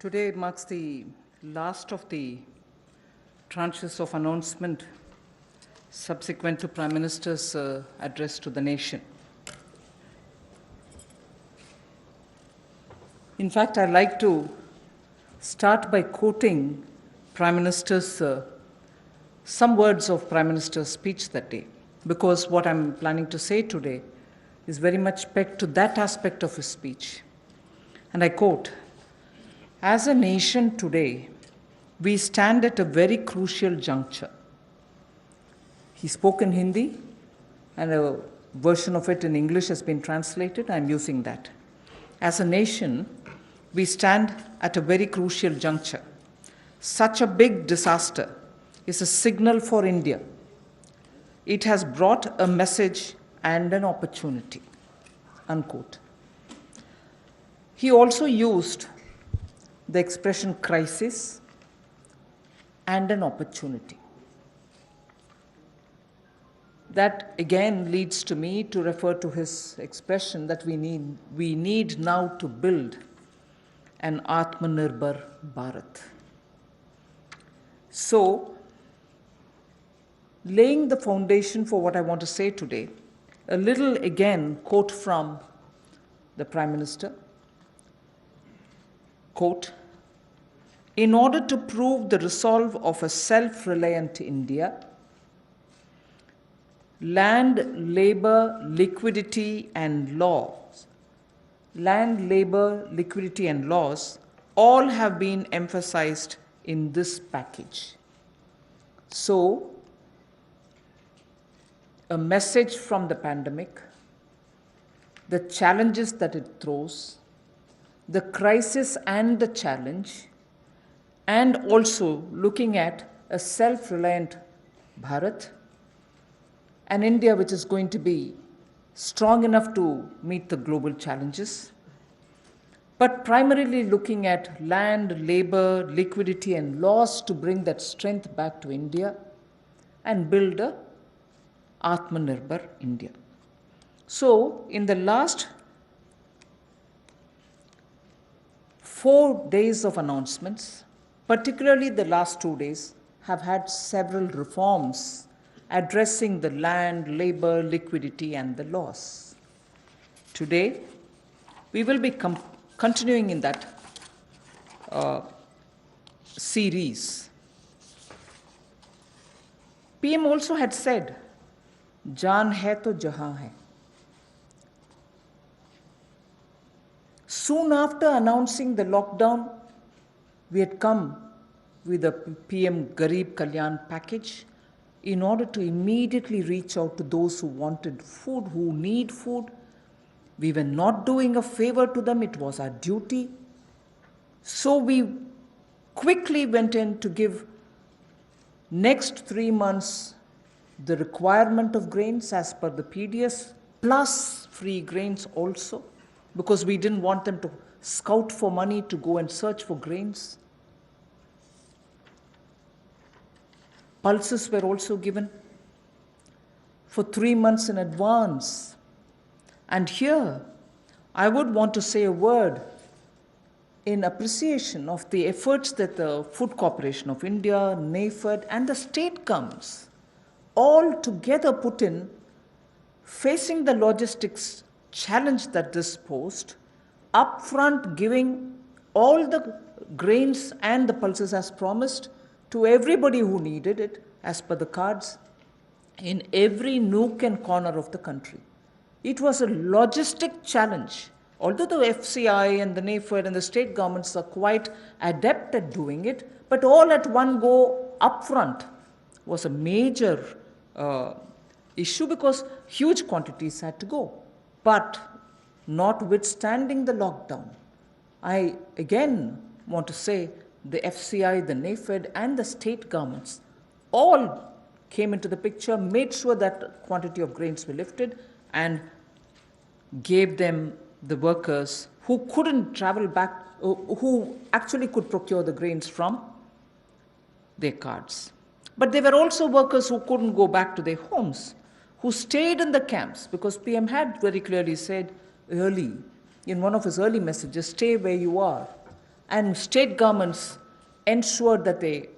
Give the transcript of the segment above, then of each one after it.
Today marks the last of the tranches of announcement subsequent to Prime Minister's address to the nation. In fact, I'd like to start by quoting Prime Minister's some words of Prime Minister's speech that day, because what I'm planning to say today is very much pegged to that aspect of his speech. And I quote, "As a nation today, we stand at a very crucial juncture." He spoke in Hindi, and a version of it in English has been translated. I'm using that. As a nation, we stand at a very crucial juncture. Such a big disaster is a signal for India. It has brought a message and an opportunity, unquote. He also used the expression crisis and an opportunity. That again leads to me to refer to his expression that we need now to build an Atmanirbhar Bharat. So, laying the foundation for what I want to say today, a little again quote from the Prime Minister. Quote, "In order to prove the resolve of a self-reliant India, land, labor, liquidity, and laws all have been emphasized in this package." So, a message from the pandemic, the challenges that it throws, the crisis and the challenge, and also looking at a self-reliant Bharat, an India which is going to be strong enough to meet the global challenges, but primarily looking at land, labor, liquidity, and laws to bring that strength back to India and build a Atmanirbhar India. So, in the last 4 days of announcements, particularly the last 2 days, have had several reforms addressing the land, labor, liquidity, and the laws. Today, we will be continuing in that series. PM also had said, "Jaan hai to jahan hai." Soon after announcing the lockdown, we had come with a PM Garib Kalyan package in order to immediately reach out to those who wanted food, who need food. We were not doing a favor to them, it was our duty. So we quickly went in to give next 3 months the requirement of grains as per the PDS, plus free grains also, because we didn't want them to scout for money to go and search for grains. Pulses were also given for 3 months in advance. And here, I would want to say a word in appreciation of the efforts that the Food Corporation of India, NAFED, and the state governments all together put in, facing the logistics challenge that this posed, upfront giving all the grains and the pulses as promised to everybody who needed it, as per the cards, in every nook and corner of the country. It was a logistic challenge. Although the FCI and the NAFED and the state governments are quite adept at doing it, but all at one go upfront was a major issue because huge quantities had to go. But notwithstanding the lockdown, I again want to say the FCI, the NAFED, and the state governments all came into the picture, made sure that quantity of grains were lifted, and gave them the workers who couldn't travel back, who actually could procure the grains from their cards. But there were also workers who couldn't go back to their homes, who stayed in the camps, because PM had very clearly said early, in one of his early messages, stay where you are. And state governments ensured that they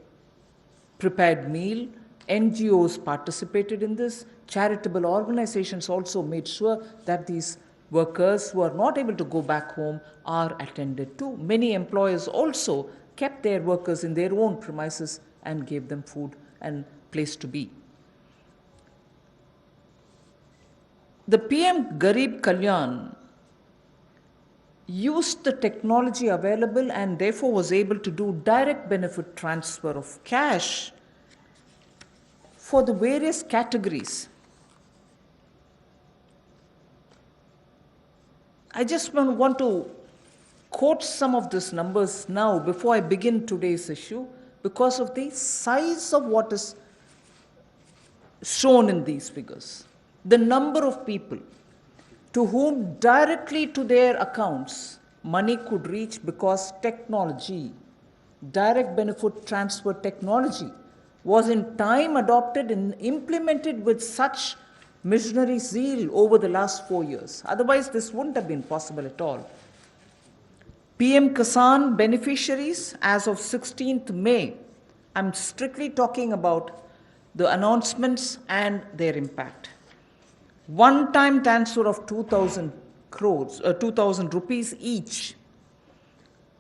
prepared meal. NGOs participated in this. Charitable organizations also made sure that these workers who are not able to go back home are attended to. Many employers also kept their workers in their own premises and gave them food and place to be. The PM Garib Kalyan used the technology available and therefore was able to do direct benefit transfer of cash for the various categories. I just want to quote some of these numbers now before I begin today's issue because of the size of what is shown in these figures. The number of people to whom directly to their accounts money could reach because technology, direct benefit transfer technology, was in time adopted and implemented with such missionary zeal over the last 4 years. Otherwise, this wouldn't have been possible at all. PM Kisan beneficiaries as of 16th May, I'm strictly talking about the announcements and their impact. One-time transfer of 2,000 rupees each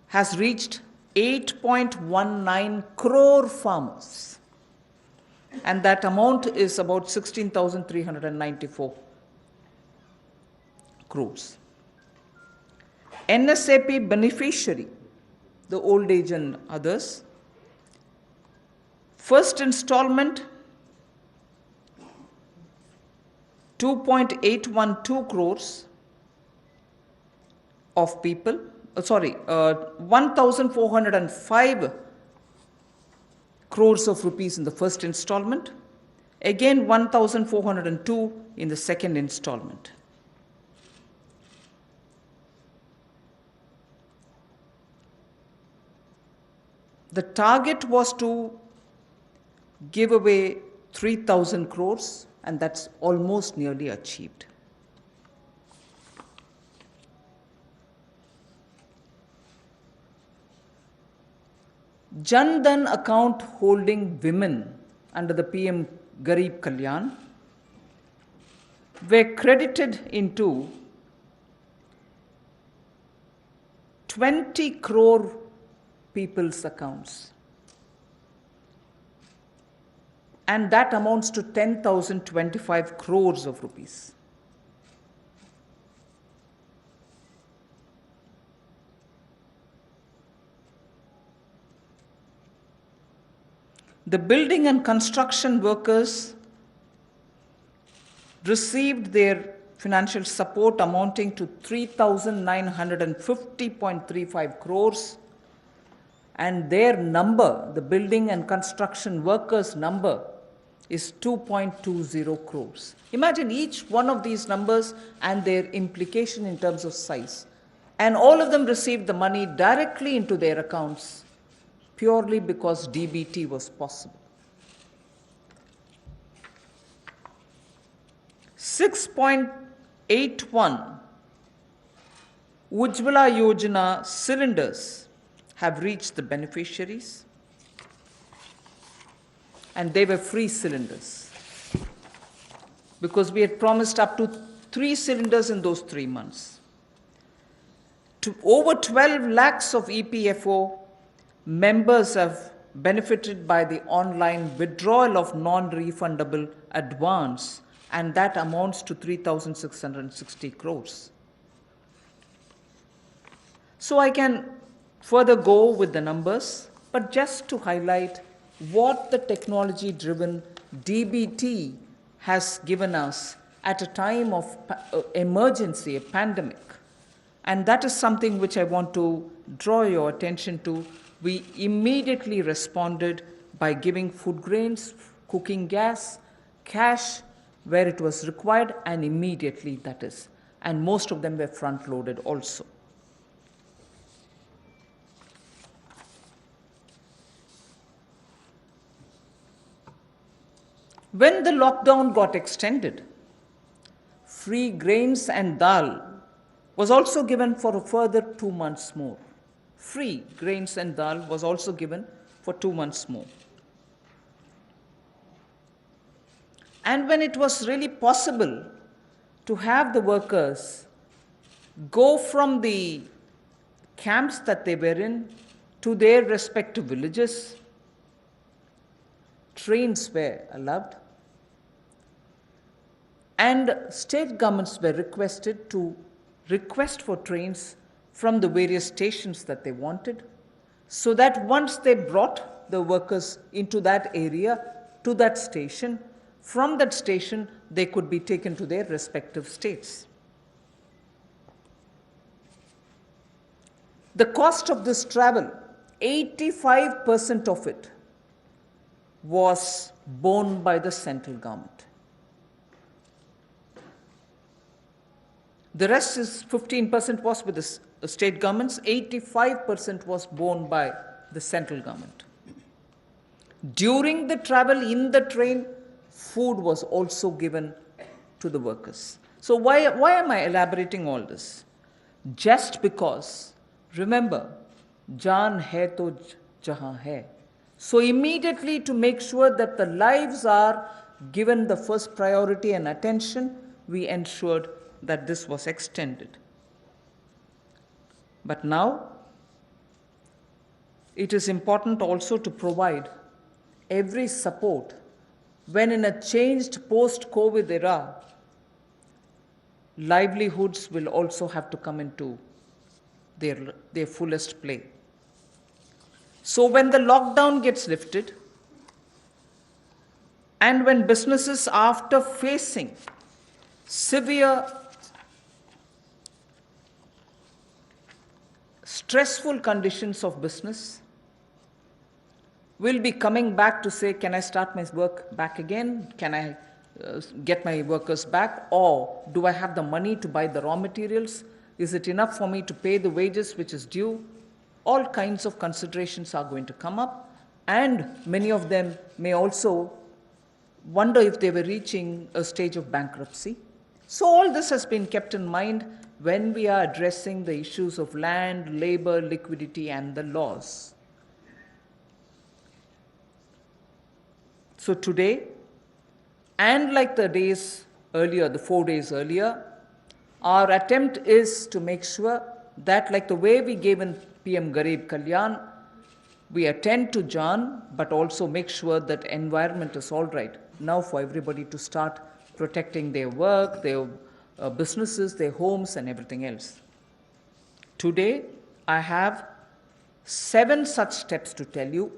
has reached 8.19 crore farmers. And that amount is about 16,394 crores. NSAP beneficiary, the old age and others, first installment 2.812 crores of people, 1,405 crores of rupees in the first installment, again 1,402 in the second installment. The target was to give away 3,000 crores, and that's almost nearly achieved. Jan Dhan account holding women under the PM Garib Kalyan were credited into 20 crore people's accounts. And that amounts to 10,025 crores of rupees. The building and construction workers received their financial support amounting to 3,950.35 crores, and their number, the building and construction workers' number, is 2.20 crores. Imagine each one of these numbers and their implication in terms of size. And all of them received the money directly into their accounts purely because DBT was possible. 6.81 Ujjwala Yojana cylinders have reached the beneficiaries, and they were free cylinders because we had promised up to 3 cylinders in those 3 months. To over 12 lakhs of EPFO members have benefited by the online withdrawal of non-refundable advance, and that amounts to 3,660 crores. So I can further go with the numbers, but just to highlight what the technology-driven DBT has given us at a time of emergency, a pandemic. And that is something which I want to draw your attention to. We immediately responded by giving food grains, cooking gas, cash where it was required, and immediately, that is. And most of them were front-loaded also. When the lockdown got extended, free grains and dal was also given for a further 2 months more. free grains and dal was also given for 2 months more. And when it was really possible to have the workers go from the camps that they were in to their respective villages, trains were allowed, and state governments were requested to request for trains from the various stations that they wanted, so that once they brought the workers into that area, to that station, from that station they could be taken to their respective states. The cost of this travel, 85% of it was borne by the central government. The rest is 15% was with the state governments, 85% was borne by the central government. During the travel in the train, food was also given to the workers. So why am I elaborating all this? Just because, remember, jaan hai to jahan hai. So immediately, to make sure that the lives are given the first priority and attention, we ensured that this was extended. But now, it is important also to provide every support when in a changed post-COVID era, livelihoods will also have to come into their fullest play. So when the lockdown gets lifted, and when businesses, after facing severe stressful conditions of business, will be coming back to say, can I start my work back again? Can I get my workers back? Or do I have the money to buy the raw materials? Is it enough for me to pay the wages which is due? All kinds of considerations are going to come up, and many of them may also wonder if they were reaching a stage of bankruptcy. So all this has been kept in mind when we are addressing the issues of land, labor, liquidity, and the laws. So today, and like the days earlier, the 4 days earlier, our attempt is to make sure that, like the way we gave in PM Garib Kalyan, we attend to Jaan, but also make sure that environment is all right now for everybody to start protecting their work, their businesses, their homes, and everything else. Today, I have 7 such steps to tell you,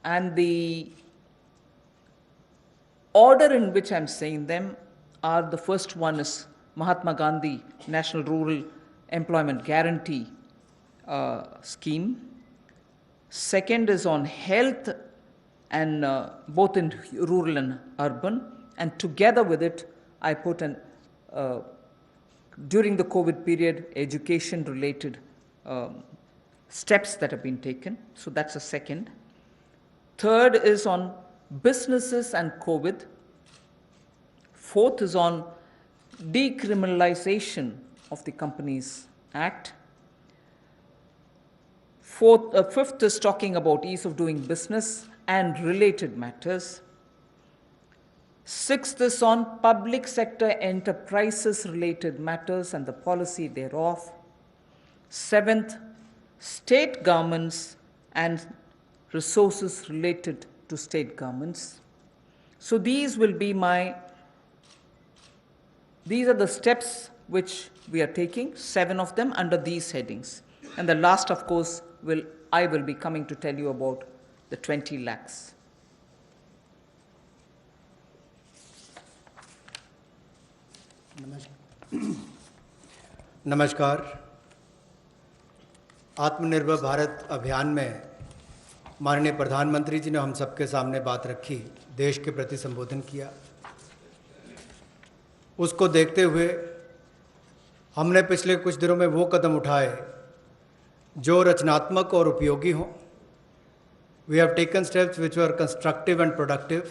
and the order in which I'm saying them are: the first one is Mahatma Gandhi National Rural Employment Guarantee Scheme. Second is on health, and both in rural and urban. And together with it, I put an during the COVID period, education-related steps that have been taken. So that's the second. Third is on businesses and COVID. Fourth is on decriminalization of the Companies Act. Fifth is talking about ease of doing business and related matters. Sixth is on public sector enterprises related matters and the policy thereof. Seventh, state governments and resources related to state governments. So these are the steps which we are taking, 7 of them under these headings. And the last, of course, I will be coming to tell you about the 20 lakhs. नमस्कार। आत्मनिर्भर भारत अभियान में माननीय प्रधानमंत्री जी ने हम सबके सामने बात रखी, देश के प्रति संबोधन किया। उसको देखते हुए हमने पिछले कुछ दिनों में वो कदम उठाए जो रचनात्मक और उपयोगी हों। We have taken steps which were constructive and productive,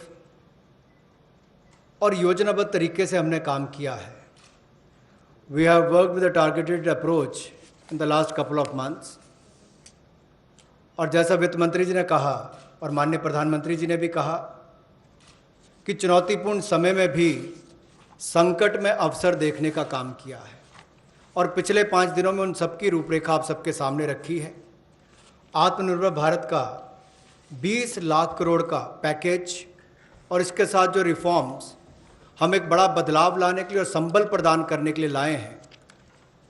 और योजनाबद्ध तरीके से हमने काम किया है। We have worked with a targeted approach in the last couple of months, और जैसा वित्त मंत्री जी ने कहा और माननीय प्रधानमंत्री जी ने भी कहा कि चुनौतीपूर्ण समय में भी संकट में अवसर देखने का काम किया है और पिछले 5 दिनों में उन सबकी रूपरेखा आप सबके सामने रखी है। आत्मनिर्भर भारत का 20 लाख करोड़ का पैकेज और इसके साथ जो रिफॉर्म्स हम एक बड़ा बदलाव लाने के लिए और संबल प्रदान करने के लिए लाए हैं,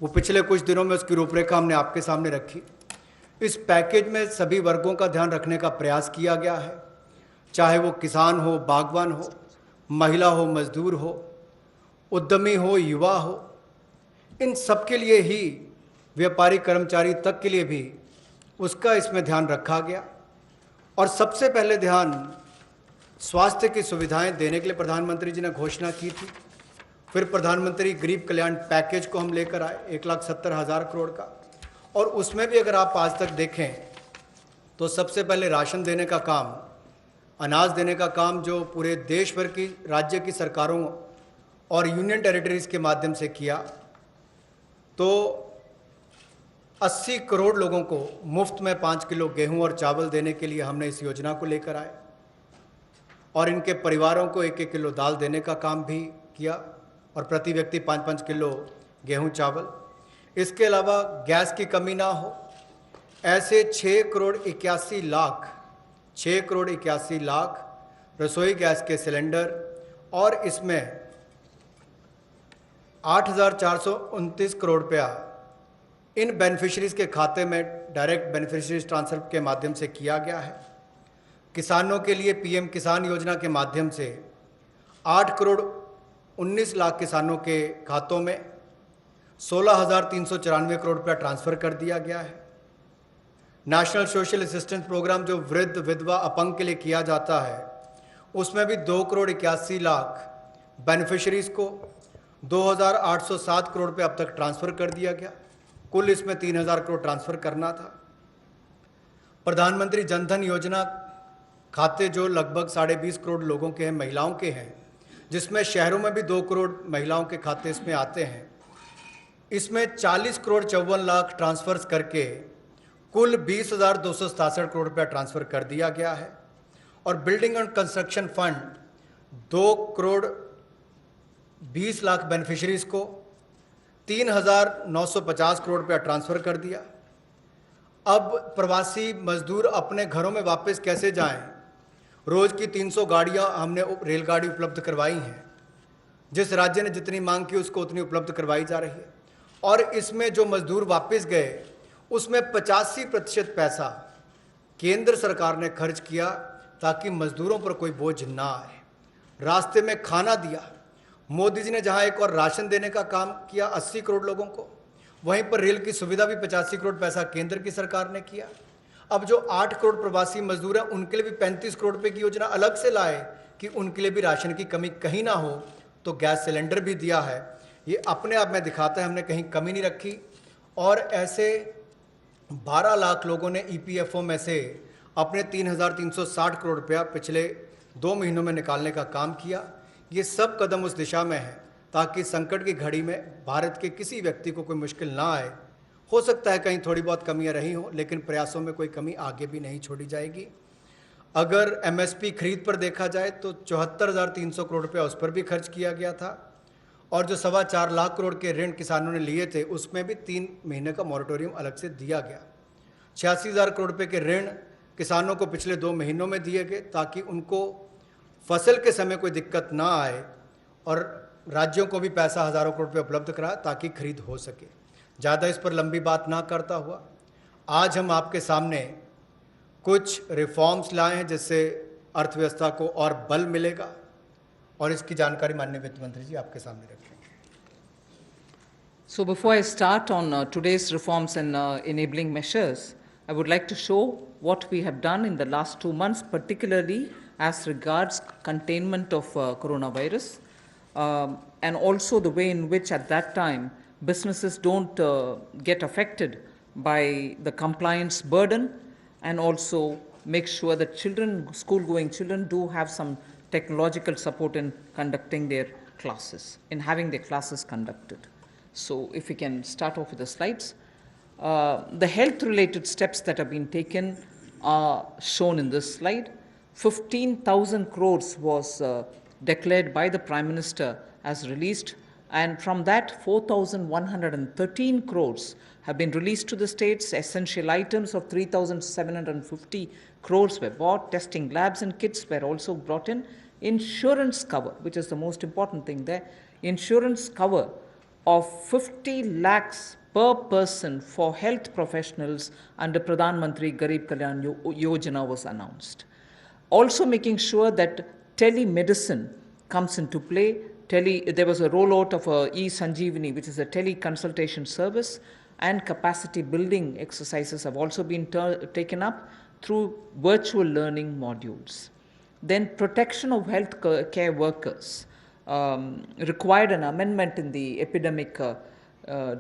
वो पिछले कुछ दिनों में उसकी रूपरेखा हमने आपके सामने रखी। इस पैकेज में सभी वर्गों का ध्यान रखने का प्रयास किया गया है, चाहे वो किसान हो, बागवान हो, महिला हो, मजदूर हो, उद्यमी हो, युवा हो, इन सबके लिए ही, व्यापारी कर्मचारी तक के लिए भी उसका इसमें ध्यान रखा गया। और सबसे पहले ध्यान स्वास्थ्य की सुविधाएं देने के लिए प्रधानमंत्री जी ने घोषणा की थी। फिर प्रधानमंत्री गरीब कल्याण पैकेज को हम लेकर आए 1,70,000 करोड़ का, और उसमें भी अगर आप आज तक देखें तो सबसे पहले राशन देने का काम, अनाज देने का काम जो पूरे देश भर की राज्य की सरकारों और यूनियन टेरिटरीज के माध्यम से किया, तो 80 करोड़ लोगों को मुफ्त में 5 किलो गेहूं और चावल देने के लिए हमने इस योजना को लेकर आए और इनके परिवारों को 1-1 किलो दाल देने का काम भी किया और प्रति व्यक्ति 5-5 किलो गेहूं चावल। इसके अलावा गैस की कमी ना हो, ऐसे 6 करोड़ 81 लाख रसोई गैस के सिलेंडर और इसमें 8,429 करोड़ रुपया इन बेनिफिशरीज के खाते में डायरेक्ट बेनिफिशरीज ट्रांसफर के माध्यम से किया गया है। किसानों के लिए पीएम किसान योजना के माध्यम से 8 करोड़ 19 लाख किसानों के खातों में 16,394 करोड़ रुपया ट्रांसफ़र कर दिया गया है। नेशनल सोशल असिस्टेंस प्रोग्राम जो वृद्ध, विधवा, अपंग के लिए किया जाता है, उसमें भी 2 करोड़ 81 लाख बेनिफिशरीज को 2,807 करोड़ रुपये अब तक ट्रांसफ़र कर दिया गया। कुल इसमें 3,000 करोड़ ट्रांसफ़र करना था। प्रधानमंत्री जनधन योजना खाते जो लगभग 20.5 करोड़ लोगों के हैं, महिलाओं के हैं, जिसमें शहरों में भी 2 करोड़ महिलाओं के खाते इसमें आते हैं, इसमें 40 करोड़ 54 लाख ट्रांसफ़र्स करके कुल 20,267 करोड़ रुपया ट्रांसफ़र कर दिया गया है। और building and construction fund 2 crore 20 lakh beneficiaries को 3,950 करोड़ रुपया ट्रांसफ़र कर दिया। अब प्रवासी मजदूर अपने घरों में वापस कैसे जाएं? रोज़ की 300 गाड़ियां हमने रेलगाड़ी उपलब्ध करवाई हैं। जिस राज्य ने जितनी मांग की उसको उतनी उपलब्ध करवाई जा रही है। और इसमें जो मजदूर वापस गए उसमें 85% पैसा केंद्र सरकार ने खर्च किया ताकि मजदूरों पर कोई बोझ ना आए। रास्ते में खाना दिया। मोदी जी ने जहां एक और राशन देने का काम किया 80 करोड़ लोगों को, वहीं पर रेल की सुविधा भी 85 करोड़ पैसा केंद्र की सरकार ने किया। अब जो 8 करोड़ प्रवासी मजदूर हैं उनके लिए भी 35 करोड़ रुपए की योजना अलग से लाए कि उनके लिए भी राशन की कमी कहीं ना हो, तो गैस सिलेंडर भी दिया है। ये अपने आप में दिखाता है हमने कहीं कमी नहीं रखी। और ऐसे 12 लाख लोगों ने ईपीएफओ में से अपने 3,360 करोड़ रुपया पिछले 2 महीनों में निकालने का काम किया। ये सब कदम उस दिशा में है ताकि संकट की घड़ी में भारत के किसी व्यक्ति को कोई मुश्किल ना आए। हो सकता है कहीं थोड़ी बहुत कमियां रही हों, लेकिन प्रयासों में कोई कमी आगे भी नहीं छोड़ी जाएगी। अगर एमएसपी खरीद पर देखा जाए तो 74,300 करोड़ रुपया उस पर भी खर्च किया गया था। और जो 4.25 लाख करोड़ के ऋण किसानों ने लिए थे उसमें भी 3 महीने का मॉरेटोरियम अलग से दिया गया। 86,000 करोड़ रुपये के ऋण किसानों को पिछले 2 महीनों में दिए गए ताकि उनको फसल के समय कोई दिक्कत ना आए। और राज्यों को भी पैसा हज़ारों करोड़ रुपये उपलब्ध कराया ताकि खरीद हो सके। ज़्यादा इस पर लंबी बात ना करता हुआ आज हम आपके सामने कुछ रिफॉर्म्स लाए हैं जिससे अर्थव्यवस्था को और बल मिलेगा, और इसकी जानकारी माननीय वित्त मंत्री जी आपके सामने रखेंगे। So before I start on today's reforms and enabling measures, I would like to show what we have done in the last 2 months, particularly as regards containment of coronavirus, and also the way in which at that time businesses don't get affected by the compliance burden, and also make sure that children, school-going children, do have some technological support in conducting their classes, in having their classes conducted. So if we can start off with the slides. The health-related steps that have been taken are shown in this slide. 15,000 crores was declared by the Prime Minister as released, and from that 4,113 crores have been released to the states. Essential items of 3,750 crores were bought. Testing labs and kits were also brought in. Insurance cover, which is the most important thing there, insurance cover of 50 lakhs per person for health professionals under Pradhan Mantri Garib Kalyan Yojana was announced. Also making sure that telemedicine comes into play. There was a rollout of e-Sanjeevani, which is a teleconsultation service, and capacity building exercises have also been taken up through virtual learning modules. Then protection of health care workers required an amendment in the Epidemic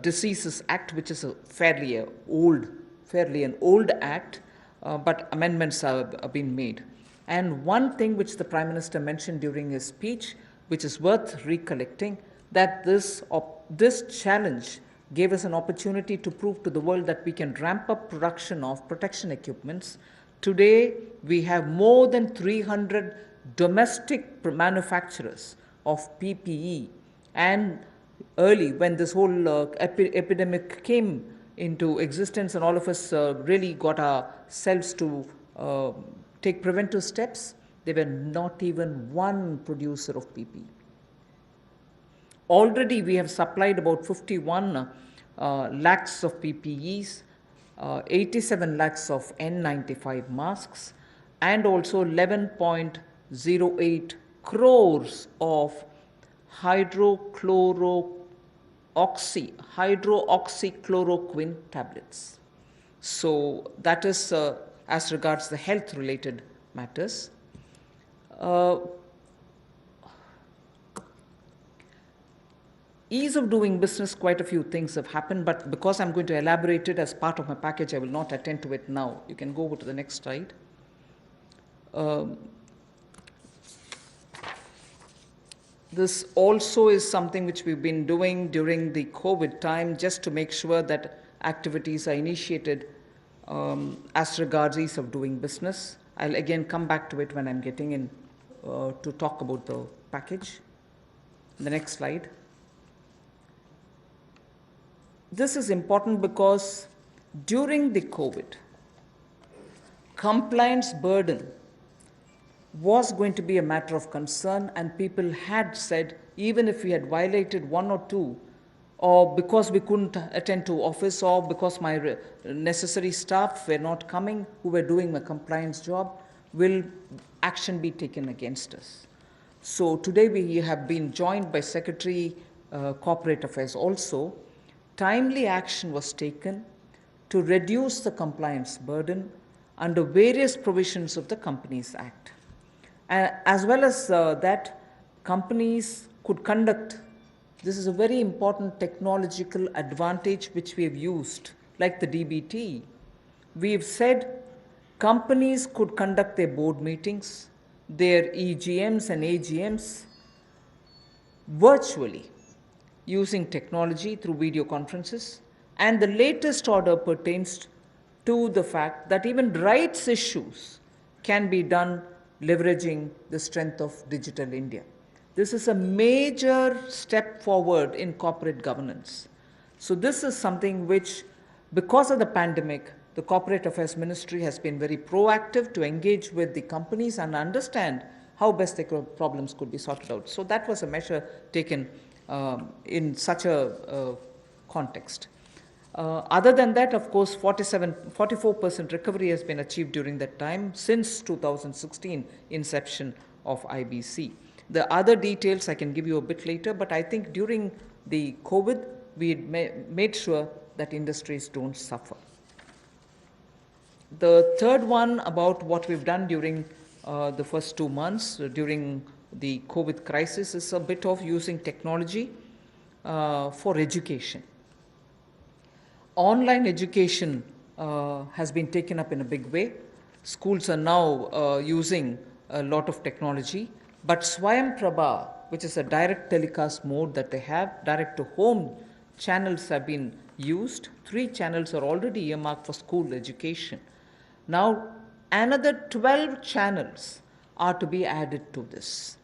Diseases Act, which is a fairly an old act, but amendments have been made. And one thing which the Prime Minister mentioned during his speech, which is worth recollecting, that this challenge gave us an opportunity to prove to the world that we can ramp up production of protection equipments. Today, we have more than 300 domestic manufacturers of PPE, and early when this whole epidemic came into existence and all of us really got ourselves to take preventive steps, there were not even one producer of PPE. Already we have supplied about 51 lakhs of PPEs, 87 lakhs of N95 masks, and also 11.08 crores of hydroxychloroquine tablets. So that is as regards the health related matters. Ease of doing business, quite a few things have happened, but because I'm going to elaborate it as part of my package, I will not attend to it now. You can go over to the next slide. This also is something which we've been doing during the COVID time, just to make sure that activities are initiated as regards ease of doing business. I'll again come back to it when I'm getting in to talk about the package. The next slide. This is important because during the COVID, compliance burden was going to be a matter of concern, and people had said, even if we had violated one or two, or because we couldn't attend to office, or because my necessary staff were not coming who were doing my compliance job, will action be taken against us? So today we have been joined by Secretary Corporate Affairs also. Timely action was taken to reduce the compliance burden under various provisions of the Companies Act. As well as that, companies could conduct, this is a very important technological advantage which we have used, like the DBT. We have said companies could conduct their board meetings, their EGMs and AGMs virtually using technology through video conferences. And the latest order pertains to the fact that even rights issues can be done leveraging the strength of Digital India. This is a major step forward in corporate governance. So this is something which, because of the pandemic, the Corporate Affairs Ministry has been very proactive to engage with the companies and understand how best their problems could be sorted out. So that was a measure taken in such a context. Other than that, of course, 44% recovery has been achieved during that time since 2016 inception of IBC. The other details I can give you a bit later, but I think during the COVID, we made sure that industries don't suffer. The third one about what we've done during the first 2 months during the COVID crisis is a bit of using technology for education. Online education has been taken up in a big way. Schools are now using a lot of technology, but Swayam Prabha, which is a direct telecast mode that they have, direct to home channels have been used. 3 channels are already earmarked for school education. Now, another 12 channels are to be added to this.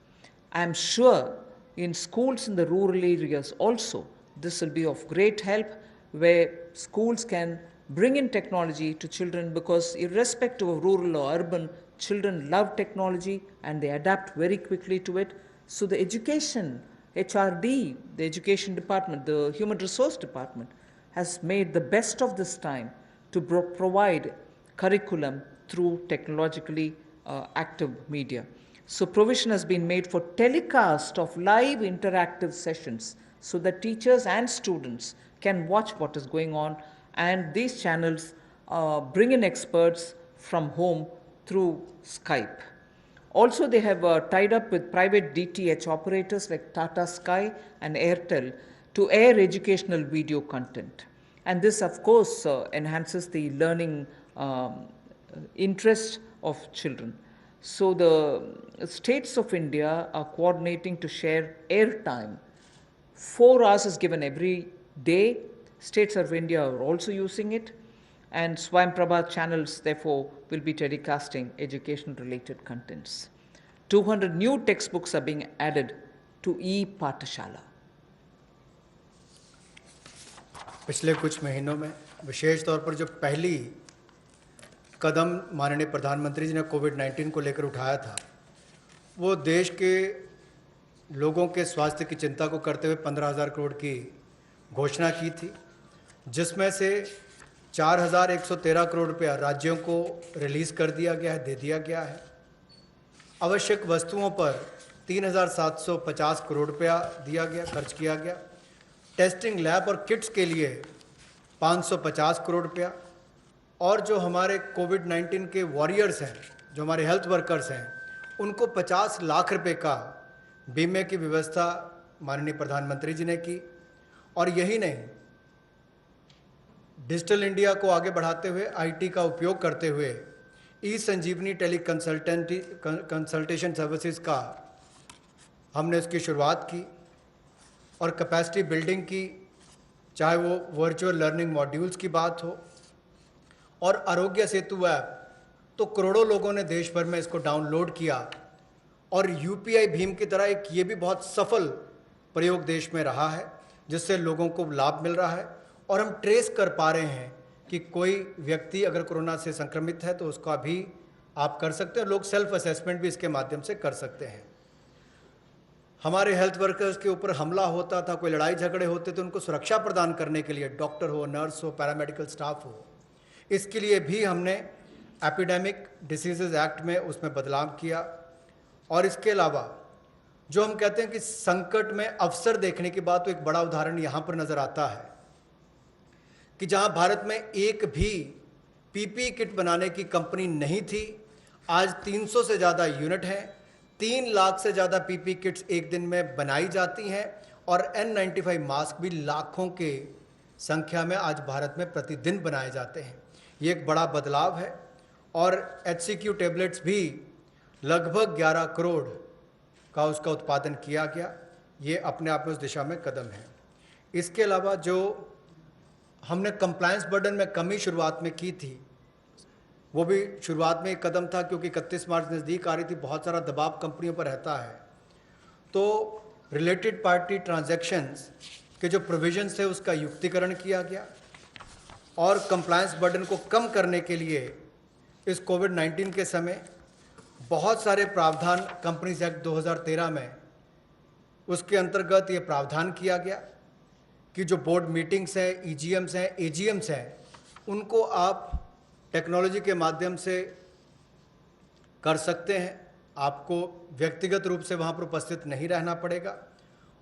I am sure in schools in the rural areas also, this will be of great help, where schools can bring in technology to children, because irrespective of rural or urban, children love technology and they adapt very quickly to it. So the education, HRD, the education department, the human resource department, has made the best of this time to provide curriculum through technologically active media. So provision has been made for telecast of live interactive sessions so that teachers and students can watch what is going on, and these channels bring in experts from home through Skype. Also, they have tied up with private DTH operators like Tata Sky and Airtel to air educational video content. And this, of course, enhances the learning interest of children. So the states of India are coordinating to share airtime. 4 hours is given every day. States of India are also using it. And Swayam Prabha channels, therefore, will be telecasting education-related contents. 200 new textbooks are being added to e-Pathshala. पिछले कुछ महीनों में विशेष तौर पर जो पहली कदम माननीय प्रधानमंत्री जी ने कोविड-19 को लेकर उठाया था, वो देश के लोगों के स्वास्थ्य की चिंता को करते हुए 15,000 करोड़ की घोषणा की थी, जिसमें से 4,113 करोड़ रुपया राज्यों को रिलीज़ कर दिया गया है, दे दिया गया है। आवश्यक वस्तुओं पर 3,750 करोड़ रुपया दिया गया, खर्च किया गया। टेस्टिंग लैब और किट्स के लिए 550 करोड़ रुपया, और जो हमारे कोविड-19 के वॉरियर्स हैं, जो हमारे हेल्थ वर्कर्स हैं, उनको 50 लाख रुपए का बीमे की व्यवस्था माननीय प्रधानमंत्री जी ने की। और यही नहीं, डिजिटल इंडिया को आगे बढ़ाते हुए आईटी का उपयोग करते हुए ई संजीवनी टेली कंसल्टेशन सर्विसेज का हमने उसकी शुरुआत की और कैपेसिटी बिल्डिंग की, चाहे वो वर्चुअल लर्निंग मॉड्यूल्स की बात हो और आरोग्य सेतु ऐप, तो करोड़ों लोगों ने देश भर में इसको डाउनलोड किया। और यूपीआई भीम की तरह एक ये भी बहुत सफल प्रयोग देश में रहा है, जिससे लोगों को लाभ मिल रहा है। और हम ट्रेस कर पा रहे हैं कि कोई व्यक्ति अगर कोरोना से संक्रमित है तो उसका भी आप कर सकते हैं। लोग सेल्फ असेसमेंट भी इसके माध्यम से कर सकते हैं। हमारे हेल्थ वर्कर्स के ऊपर हमला होता था, कोई लड़ाई झगड़े होते तो उनको सुरक्षा प्रदान करने के लिए डॉक्टर हो, नर्स हो, पैरामेडिकल स्टाफ हो, इसके लिए भी हमने एपिडेमिक डिसीजेज एक्ट में उसमें बदलाव किया। और इसके अलावा जो हम कहते हैं कि संकट में अवसर देखने की बात, तो एक बड़ा उदाहरण यहाँ पर नज़र आता है कि जहाँ भारत में एक भी पीपी किट बनाने की कंपनी नहीं थी, आज 300 से ज़्यादा यूनिट हैं, 3 लाख से ज़्यादा पीपी किट्स एक दिन में बनाई जाती हैं, और N95 मास्क भी लाखों के संख्या में आज भारत में प्रतिदिन बनाए जाते हैं। ये एक बड़ा बदलाव है। और HCQ टैबलेट्स भी लगभग 11 करोड़ का उसका उत्पादन किया गया। ये अपने आप में उस दिशा में कदम है। इसके अलावा जो हमने कंप्लायंस बर्डन में कमी शुरुआत में की थी, वो भी शुरुआत में एक कदम था, क्योंकि 31 मार्च नज़दीक आ रही थी, बहुत सारा दबाव कंपनियों पर रहता है। तो रिलेटेड पार्टी ट्रांजैक्शंस के जो प्रोविजंस थे उसका युक्तिकरण किया गया, और कंप्लायंस बर्डन को कम करने के लिए इस कोविड-19 के समय बहुत सारे प्रावधान कंपनीज एक्ट 2013 में उसके अंतर्गत ये प्रावधान किया गया कि जो बोर्ड मीटिंग्स हैं, EGMs हैं, AGMs हैं, उनको आप टेक्नोलॉजी के माध्यम से कर सकते हैं। आपको व्यक्तिगत रूप से वहाँ पर उपस्थित नहीं रहना पड़ेगा।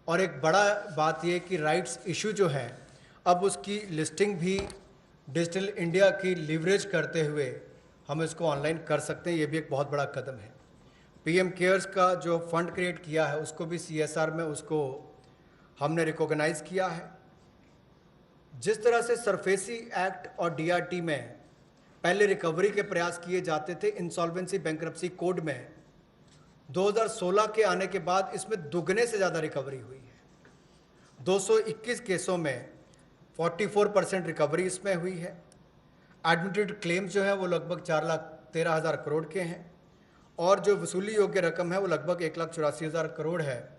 और एक बड़ा बात ये कि राइट्स इशू जो है, अब उसकी लिस्टिंग भी डिजिटल इंडिया की लीवरेज करते हुए हम इसको ऑनलाइन कर सकते हैं। ये भी एक बहुत बड़ा कदम है। PM केयर्स का जो फंड क्रिएट किया है, उसको भी CSR में उसको हमने रिकॉग्नाइज किया है। जिस तरह से सरफेसी एक्ट और DRT में पहले रिकवरी के प्रयास किए जाते थे, इंसॉल्वेंसी बैंक्रप्सी कोड में 2016 के आने के बाद इसमें दुगने से ज़्यादा रिकवरी हुई है। 221 केसों में 44% रिकवरी इसमें हुई है। एडमिटेड क्लेम्स जो है वो लगभग 4 लाख 13,000 करोड़ के हैं और जो वसूली योग्य रकम है वो लगभग 1,84,000 करोड़ है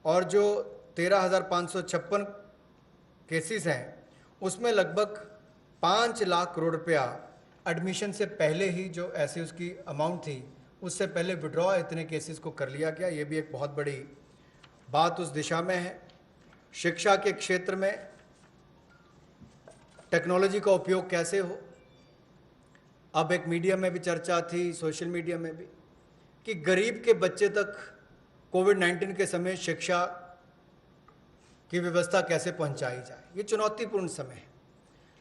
और जो 13,556 केसेस हैं उसमें लगभग 5 लाख करोड़ रुपया एडमिशन से पहले ही जो ऐसे उसकी अमाउंट थी उससे पहले विड्रॉ इतने केसेस को कर लिया गया। ये भी एक बहुत बड़ी बात उस दिशा में है। शिक्षा के क्षेत्र में टेक्नोलॉजी का उपयोग कैसे हो, अब एक मीडिया में भी चर्चा थी, सोशल मीडिया में भी, कि गरीब के बच्चे तक कोविड-19 के समय शिक्षा की व्यवस्था कैसे पहुंचाई जाए। ये चुनौतीपूर्ण समय है,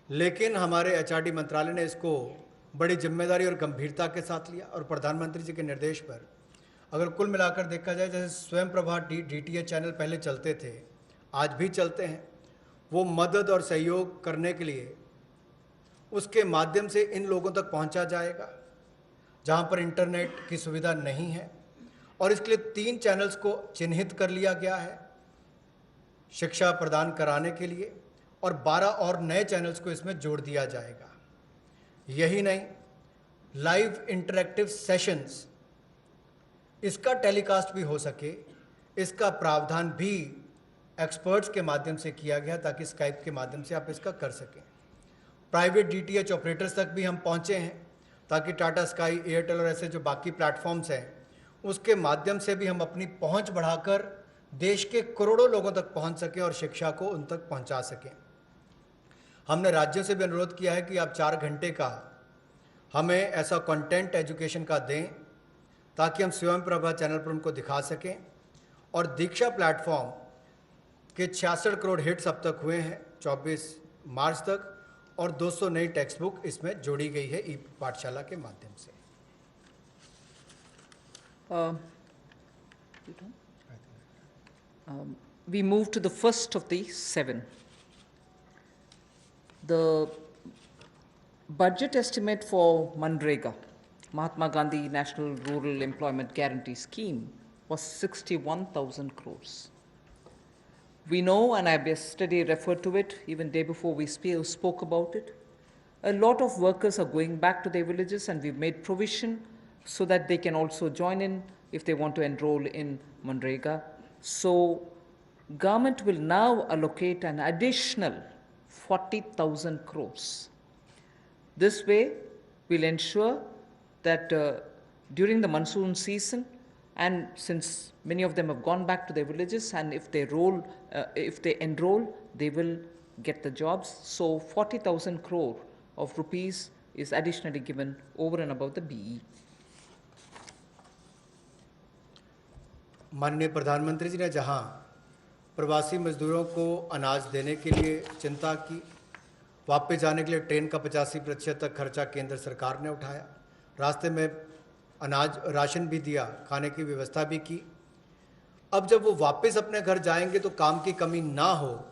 लेकिन हमारे एचआरडी मंत्रालय ने इसको बड़ी जिम्मेदारी और गंभीरता के साथ लिया और प्रधानमंत्री जी के निर्देश पर अगर कुल मिलाकर देखा जाए, जैसे स्वयं प्रभा डीटीएच चैनल पहले चलते थे, आज भी चलते हैं, वो मदद और सहयोग करने के लिए उसके माध्यम से इन लोगों तक पहुंचा जाएगा जहां पर इंटरनेट की सुविधा नहीं है और इसके लिए 3 चैनल्स को चिन्हित कर लिया गया है शिक्षा प्रदान कराने के लिए और 12 और नए चैनल्स को इसमें जोड़ दिया जाएगा। यही नहीं, लाइव इंटरैक्टिव सेशंस इसका टेलीकास्ट भी हो सके, इसका प्रावधान भी एक्सपर्ट्स के माध्यम से किया गया ताकि स्काइप के माध्यम से आप इसका कर सकें। प्राइवेट डीटीएच ऑपरेटर्स तक भी हम पहुंचे हैं ताकि टाटा स्काई, एयरटेल और ऐसे जो बाकी प्लेटफॉर्म्स हैं उसके माध्यम से भी हम अपनी पहुंच बढ़ाकर देश के करोड़ों लोगों तक पहुंच सकें और शिक्षा को उन तक पहुंचा सकें। हमने राज्यों से भी अनुरोध किया है कि आप 4 घंटे का हमें ऐसा कंटेंट एजुकेशन का दें ताकि हम स्वयं प्रभा चैनल पर उनको दिखा सकें। और दीक्षा प्लेटफॉर्म के 66 करोड़ हिट्स अब तक हुए हैं 24 मार्च तक और 200 नई टेक्स्ट बुक इसमें जोड़ी गई है ई पाठशाला के माध्यम से। We move to the first of the 7. The budget estimate for Manrega, Mahatma Gandhi National Rural Employment Guarantee Scheme, was 61,000 crores. We know, and I yesterday referred to it, even day before we spoke about it, a lot of workers are going back to their villages and we've made provision so that they can also join in if they want to enroll in Manrega. So government will now allocate an additional 40,000 crores. This way will ensure that during the monsoon season, and since many of them have gone back to their villages, and if they enroll, they will get the jobs. So 40,000 crore of rupees is additionally given over and above the BE. माननीय प्रधानमंत्री जी ने जहां प्रवासी मजदूरों को अनाज देने के लिए चिंता की, वापस जाने के लिए ट्रेन का 85% तक खर्चा केंद्र सरकार ने उठाया, रास्ते में अनाज राशन भी दिया, खाने की व्यवस्था भी की। अब जब वो वापस अपने घर जाएंगे तो काम की कमी ना हो,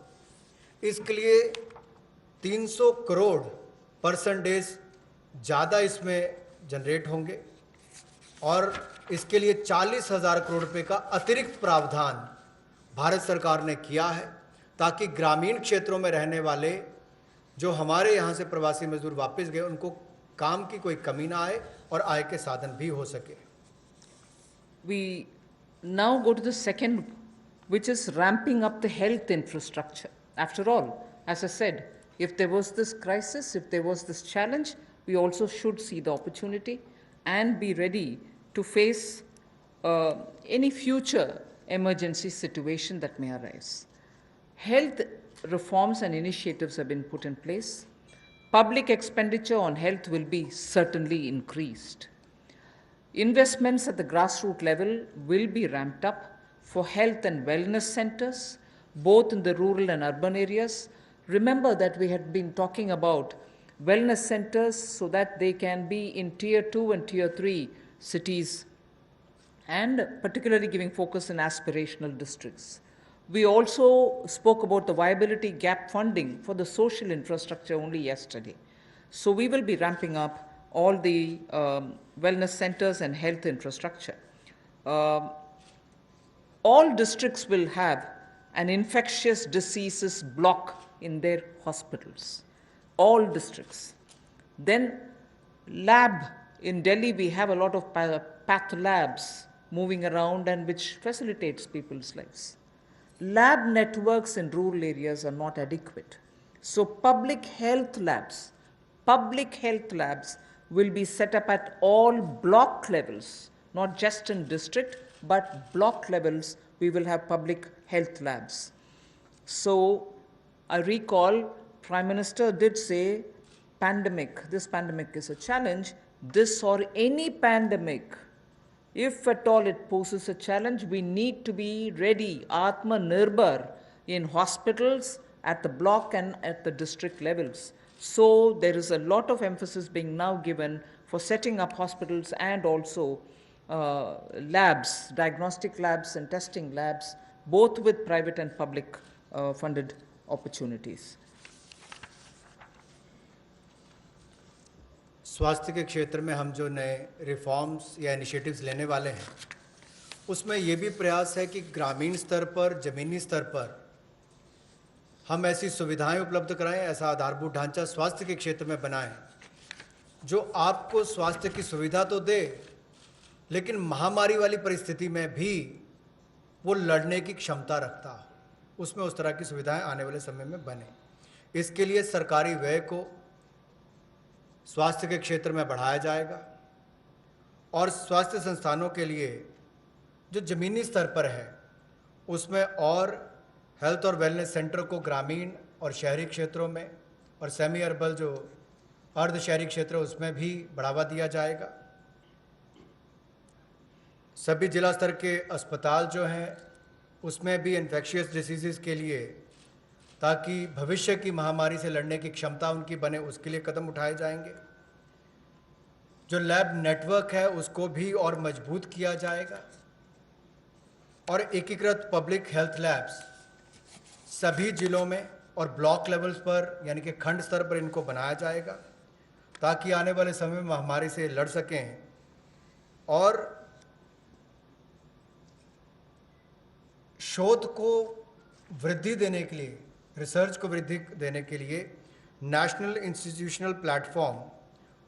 इसके लिए 300 करोड़ परसेंटेज ज़्यादा इसमें जनरेट होंगे और इसके लिए 40,000 करोड़ रुपए का अतिरिक्त प्रावधान भारत सरकार ने किया है ताकि ग्रामीण क्षेत्रों में रहने वाले जो हमारे यहाँ से प्रवासी मजदूर वापस गए उनको काम की कोई कमी ना आए और आय के साधन भी हो सके। We now go to the second, which is ramping up the health infrastructure. After all, as I said, if there was this crisis, if there was this challenge, we also should see the opportunity and be ready to face any future emergency situation that may arise. Health reforms and initiatives have been put in place. Public expenditure on health will be certainly increased. Investments at the grassroots level will be ramped up for health and wellness centers, both in the rural and urban areas. Remember that we had been talking about wellness centers so that they can be in tier 2 and tier 3 cities, and particularly giving focus in aspirational districts. We also spoke about the viability gap funding for the social infrastructure only yesterday. So we will be ramping up all the wellness centers and health infrastructure. All districts will have an infectious diseases block in their hospitals. All districts. Then lab in Delhi, we have a lot of path labs moving around and which facilitates people's lives. Lab networks in rural areas are not adequate. So public health labs will be set up at all block levels, not just in district, but block levels. We will have public health labs. So I recall Prime Minister did say this pandemic is a challenge. This or any pandemic, if at all it poses a challenge, we need to be ready, Atma Nirbhar, in hospitals, at the block and at the district levels. So there is a lot of emphasis being now given for setting up hospitals and also labs, diagnostic labs and testing labs, both with private and public funded opportunities. स्वास्थ्य के क्षेत्र में हम जो नए reforms या initiatives लेने वाले हैं उसमें ये भी प्रयास है कि ग्रामीण स्तर पर, ज़मीनी स्तर पर हम ऐसी सुविधाएं उपलब्ध कराएं, ऐसा आधारभूत ढांचा स्वास्थ्य के क्षेत्र में बनाएं जो आपको स्वास्थ्य की सुविधा तो दे, लेकिन महामारी वाली परिस्थिति में भी वो लड़ने की क्षमता रखता हो। उसमें उस तरह की सुविधाएं आने वाले समय में बने। इसके लिए सरकारी व्यय को स्वास्थ्य के क्षेत्र में बढ़ाया जाएगा और स्वास्थ्य संस्थानों के लिए जो ज़मीनी स्तर पर है उसमें और हेल्थ और वेलनेस सेंटर को ग्रामीण और शहरी क्षेत्रों में और सेमी अर्बन जो अर्ध शहरी क्षेत्र उसमें भी बढ़ावा दिया जाएगा। सभी जिला स्तर के अस्पताल जो हैं उसमें भी इन्फेक्शियस डिसीज़ के लिए, ताकि भविष्य की महामारी से लड़ने की क्षमता उनकी बने, उसके लिए कदम उठाए जाएंगे। जो लैब नेटवर्क है उसको भी और मजबूत किया जाएगा और एकीकृत पब्लिक हेल्थ लैब्स सभी जिलों में और ब्लॉक लेवल्स पर यानी कि खंड स्तर पर इनको बनाया जाएगा ताकि आने वाले समय में महामारी से लड़ सकें। और शोध को वृद्धि देने के लिए, रिसर्च को वृद्धि देने के लिए national institutional platform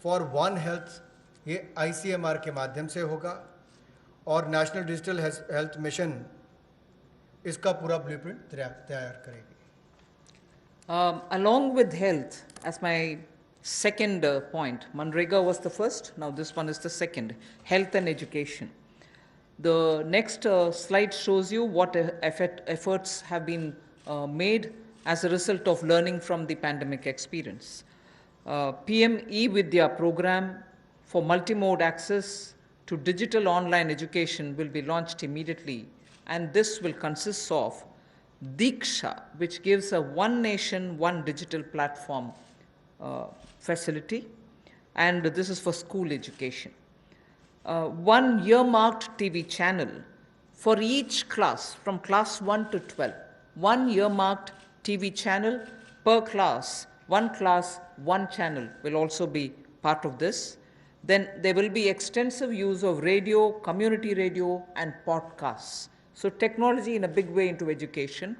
for one health, ये ICMR के माध्यम से होगा और नेशनल डिजिटल हेल्थ मिशन इसका पूरा ब्लूप्रिंट तैयार करेगी। Along with health, as my second point, Manrega was the first, now this one is the second, health and education. The next slide shows you what efforts have been made as a result of learning from the pandemic experience. PM eVidya program for multimode access to digital online education will be launched immediately, and this will consist of Diksha, which gives a one nation, one digital platform facility, and this is for school education. One earmarked TV channel for each class from class 1 to 12. One earmarked TV channel per class, one channel will also be part of this. Then there will be extensive use of radio, community radio, and podcasts. So technology in a big way into education.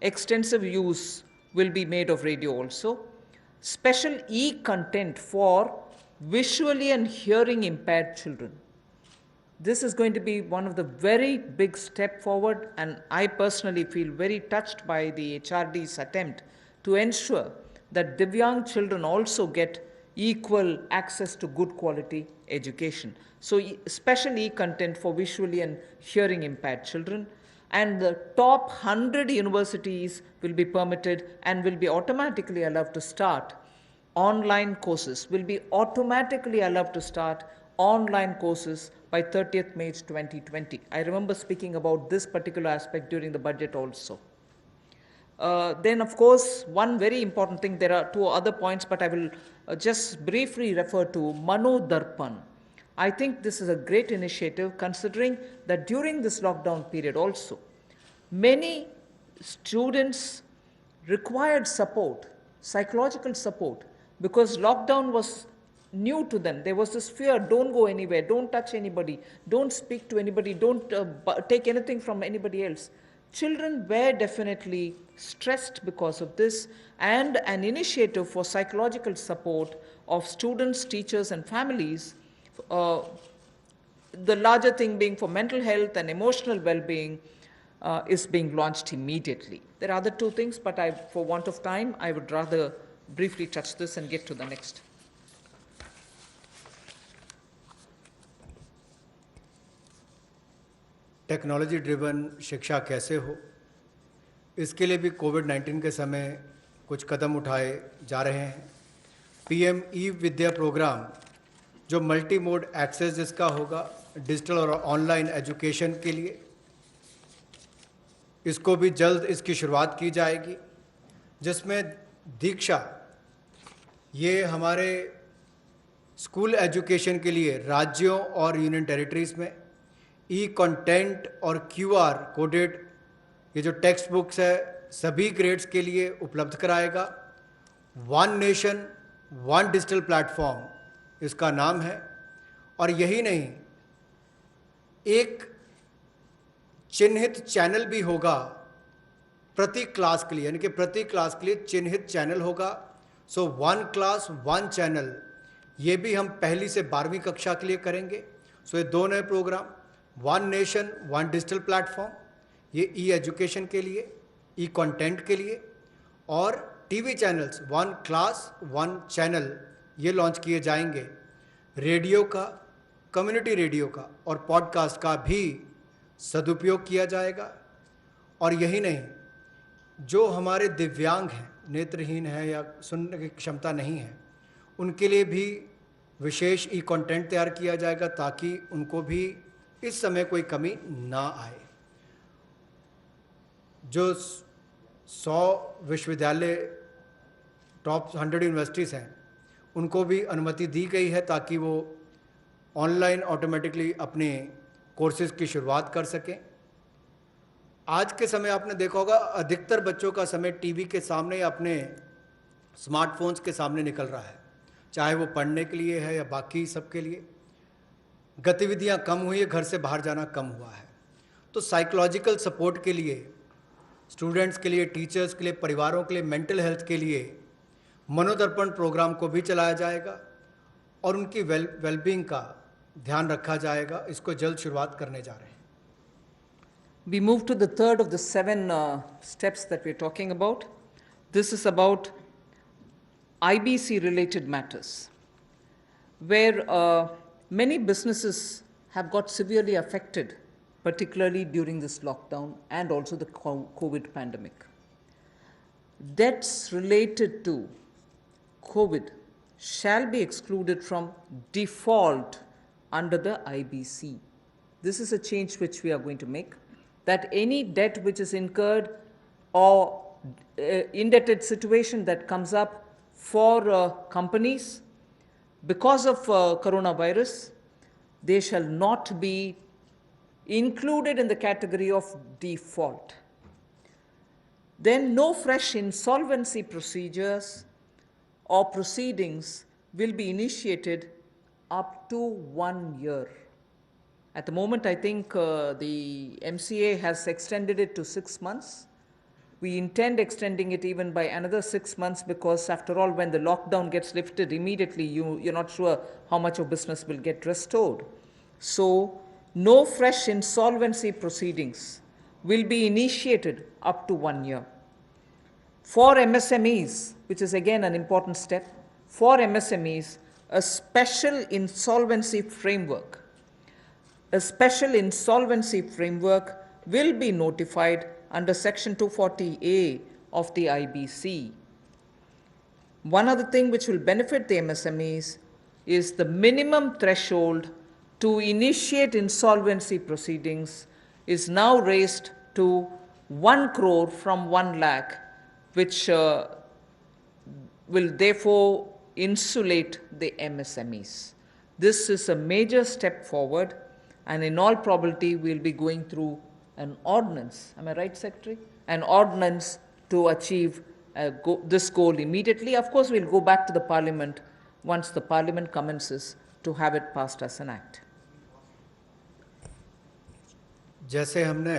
Extensive use will be made of radio also. Special e-content for visually and hearing impaired children. This is going to be one of the very big step forward, and I personally feel very touched by the HRD's attempt to ensure that Divyang children also get equal access to good quality education. So special e-content for visually and hearing impaired children, and the top 100 universities will be permitted and will be automatically allowed to start online courses, by 30th May 2020. I remember speaking about this particular aspect during the budget also. Then, of course, one very important thing, there are two other points, but I will just briefly refer to Mano Darpan. I think this is a great initiative, considering that during this lockdown period also, many students required support, psychological support, because lockdown was new to them. There was this fear, don't go anywhere, don't touch anybody, don't speak to anybody, don't take anything from anybody else. Children were definitely stressed because of this, and an initiative for psychological support of students, teachers, and families the larger thing being for mental health and emotional well-being is being launched immediately. There are other two things, but for want of time, I would rather briefly touch this and get to the next. Technology driven शिक्षा कैसे हो, इसके लिए भी कोविड-19 के समय कुछ कदम उठाए जा रहे हैं। पीएम ई विद्या प्रोग्राम जो मल्टी मोड एक्सेस जिसका होगा डिजिटल और ऑनलाइन एजुकेशन के लिए, इसको भी जल्द इसकी शुरुआत की जाएगी, जिसमें दीक्षा ये हमारे स्कूल एजुकेशन के लिए राज्यों और यूनियन टेरिटरीज में ई कंटेंट और क्यूआर कोडेड ये जो टेक्स्ट बुक्स है सभी ग्रेड्स के लिए उपलब्ध कराएगा। One nation one digital platform इसका नाम है। और यही नहीं, एक चिन्हित चैनल भी होगा प्रति क्लास के लिए, यानी कि प्रति क्लास के लिए चिन्हित चैनल होगा। So one class one channel, ये भी हम पहली से 12वीं कक्षा के लिए करेंगे। सो ये दो नए program, one nation one digital platform, ये ई एजुकेशन के लिए, ई कंटेंट के लिए, और TV channels one class one channel ये लॉन्च किए जाएंगे। रेडियो का, कम्युनिटी रेडियो का और पॉडकास्ट का भी सदुपयोग किया जाएगा। और यही नहीं, जो हमारे दिव्यांग हैं, नेत्रहीन हैं या सुनने की क्षमता नहीं है, उनके लिए भी विशेष ई कंटेंट तैयार किया जाएगा ताकि उनको भी इस समय कोई कमी ना आए। जो 100 विश्वविद्यालय टॉप 100 यूनिवर्सिटीज़ हैं, उनको भी अनुमति दी गई है ताकि वो ऑनलाइन ऑटोमेटिकली अपने कोर्सेज़ की शुरुआत कर सकें। आज के समय आपने देखा होगा अधिकतर बच्चों का समय टीवी के सामने या अपने स्मार्टफोन्स के सामने निकल रहा है, चाहे वो पढ़ने के लिए है या बाकी सब के लिए। गतिविधियां कम हुई है, घर से बाहर जाना कम हुआ है। तो साइकोलॉजिकल सपोर्ट के लिए, स्टूडेंट्स के लिए, टीचर्स के लिए, परिवारों के लिए, मेंटल हेल्थ के लिए मनोदर्पण प्रोग्राम को भी चलाया जाएगा और उनकी वेलबींग का ध्यान रखा जाएगा। इसको जल्द शुरुआत करने जा रहे हैं। We move to the third of the 7 steps that we're talking about. This is about IBC related matters, where many businesses have got severely affected, particularly during this lockdown and also the COVID pandemic. Debts related to COVID shall be excluded from default under the IBC. This is a change which we are going to make, that any debt which is incurred or indebted situation that comes up for companies because of coronavirus, they shall not be included in the category of default. Then no fresh insolvency procedures or proceedings will be initiated up to 1 year. At the moment, I think the MCA has extended it to 6 months. We intend extending it even by another 6 months because, after all, when the lockdown gets lifted immediately, you're not sure how much of business will get restored. So, no fresh insolvency proceedings will be initiated up to 1 year. For MSMEs, which is again an important step, for MSMEs, a special insolvency framework will be notified under Section 240A of the IBC. One other thing which will benefit the MSMEs is the minimum threshold to initiate insolvency proceedings is now raised to 1 crore from 1 lakh, which will therefore insulate the MSMEs. This is a major step forward, and in all probability we'll be going through an ordinance, am I right, Secretary? An ordinance to achieve this goal immediately. Of course, we'll go back to the Parliament once the Parliament commences to have it passed as an act. जैसे हमने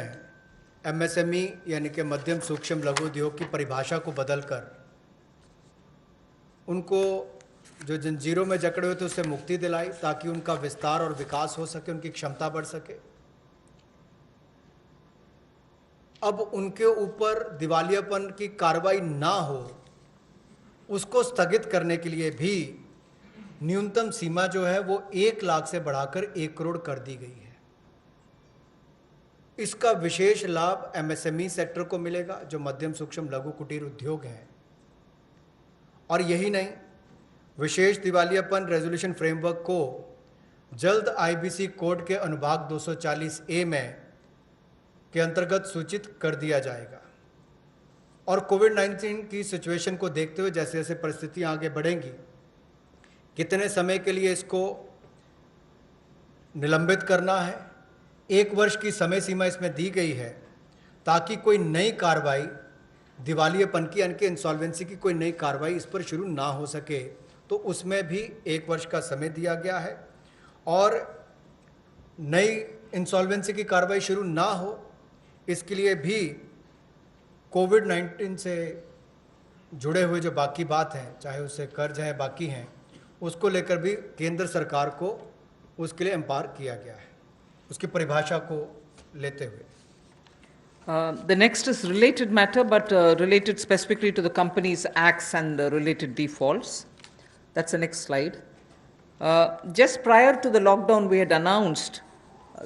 MSME यानी कि मध्यम सूक्ष्म लघु उद्योग की परिभाषा को बदलकर उनको जो जंजीरों में जकड़े हुए थे उससे मुक्ति दिलाई ताकि उनका विस्तार और विकास हो सके, उनकी क्षमता बढ़ सके। अब उनके ऊपर दिवालियापन की कार्रवाई ना हो, उसको स्थगित करने के लिए भी न्यूनतम सीमा जो है वो 1 लाख से बढ़ाकर 1 करोड़ कर दी गई है। इसका विशेष लाभ एमएसएमई सेक्टर को मिलेगा, जो मध्यम सूक्ष्म लघु कुटीर उद्योग हैं। और यही नहीं, विशेष दिवालियापन रेजोल्यूशन फ्रेमवर्क को जल्द आईबीसी कोड के अनुभाग 240A में के अंतर्गत सूचित कर दिया जाएगा। और कोविड-19 की सिचुएशन को देखते हुए जैसे जैसे परिस्थितियां आगे बढ़ेंगी, कितने समय के लिए इसको निलंबित करना है, 1 वर्ष की समय सीमा इसमें दी गई है ताकि कोई नई कार्रवाई दिवालियापन की यानी कि इंसॉल्वेंसी की कोई नई कार्रवाई इस पर शुरू ना हो सके, तो उसमें भी 1 वर्ष का समय दिया गया है। और नई इंसॉल्वेंसी की कार्रवाई शुरू ना हो, इसके लिए भी कोविड-19 से जुड़े हुए जो बाकी बात हैं, चाहे उससे कर्ज हैं बाकी हैं, उसको लेकर भी केंद्र सरकार को उसके लिए एम्पावर किया गया है, उसकी परिभाषा को लेते हुए। The next is related matter, but related specifically to the Companies Acts and the related defaults. That's the next slide. Just prior to the lockdown, we had announced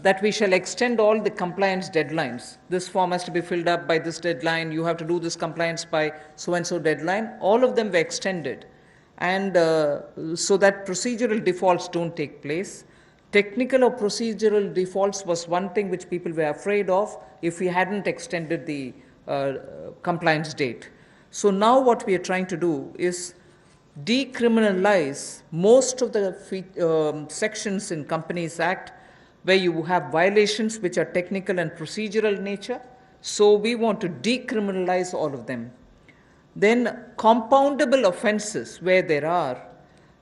that we shall extend all the compliance deadlines. This form has to be filled up by this deadline. You have to do this compliance by so-and-so deadline. All of them were extended, and so that procedural defaults don't take place. Technical or procedural defaults was one thing which people were afraid of if we hadn't extended the compliance date. So now what we are trying to do is decriminalize most of the sections in Companies Act where you have violations which are technical and procedural nature. So we want to decriminalize all of them. Then compoundable offenses where there are,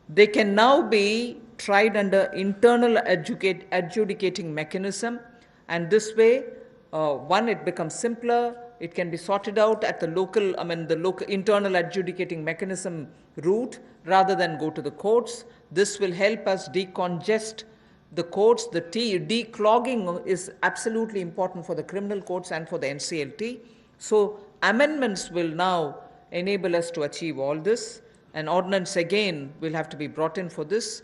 they can now be tried under internal adjudicating mechanism, and this way, one, it becomes simpler, it can be sorted out at the local, the local internal adjudicating mechanism route rather than go to the courts. This will help us decongest the courts. The declogging is absolutely important for the criminal courts and for the NCLT. So amendments will now enable us to achieve all this. An ordinance again will have to be brought in for this.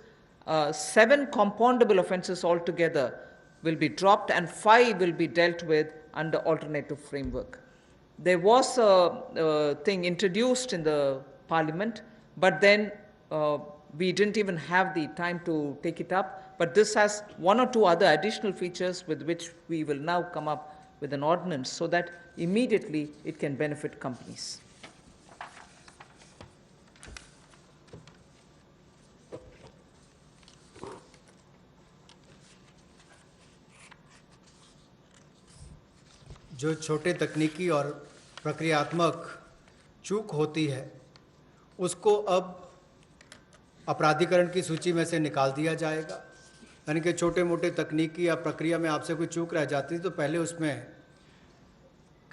7 compoundable offenses altogether will be dropped, and 5 will be dealt with under alternative framework. There was a thing introduced in the Parliament, but then we didn't even have the time to take it up. But this has 1 or 2 other additional features with which we will now come up with an ordinance so that immediately it can benefit companies. जो छोटे तकनीकी और प्रक्रियात्मक चूक होती है उसको अब अपराधीकरण की सूची में से निकाल दिया जाएगा। यानी कि छोटे मोटे तकनीकी या प्रक्रिया में आपसे कोई चूक रह जाती है तो पहले उसमें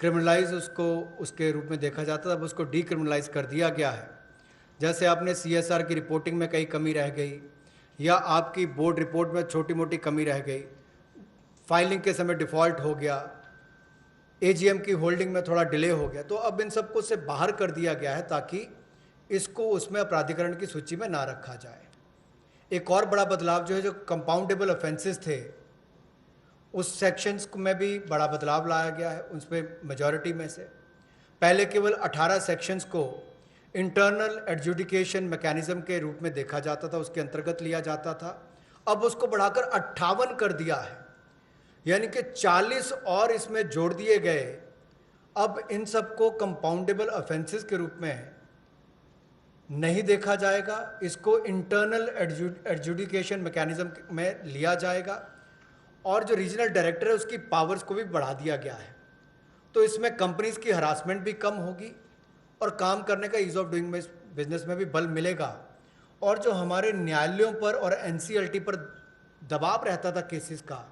क्रिमिनलाइज उसके रूप में देखा जाता था, अब उसको डीक्रिमिनलाइज कर दिया गया है। जैसे आपने CSR की रिपोर्टिंग में कई कमी रह गई या आपकी बोर्ड रिपोर्ट में छोटी मोटी कमी रह गई, फाइलिंग के समय डिफ़ॉल्ट हो गया, AGM की होल्डिंग में थोड़ा डिले हो गया, तो अब इन सबको से बाहर कर दिया गया है ताकि इसको उसमें अपराधीकरण की सूची में ना रखा जाए। एक और बड़ा बदलाव जो है, जो कंपाउंडेबल ऑफेंसेस थे उस सेक्शंस में भी बड़ा बदलाव लाया गया है। उसमें मेजॉरिटी में से पहले केवल 18 सेक्शंस को इंटरनल एडजुडिकेशन मैकेनिज्म के रूप में देखा जाता था, उसके अंतर्गत लिया जाता था। अब उसको बढ़ाकर 58 कर दिया है, यानी कि 40 और इसमें जोड़ दिए गए। अब इन सबको कंपाउंडेबल ऑफेंसेस के रूप में नहीं देखा जाएगा, इसको इंटरनल एडजुडिकेशन मैकेनिज्म में लिया जाएगा। और जो रीजनल डायरेक्टर है उसकी पावर्स को भी बढ़ा दिया गया है, तो इसमें कंपनीज की हरासमेंट भी कम होगी और काम करने का ईज ऑफ डूइंग बिजनेस में भी बल मिलेगा। और जो हमारे न्यायालयों पर और NCLT पर दबाव रहता था केसेस का,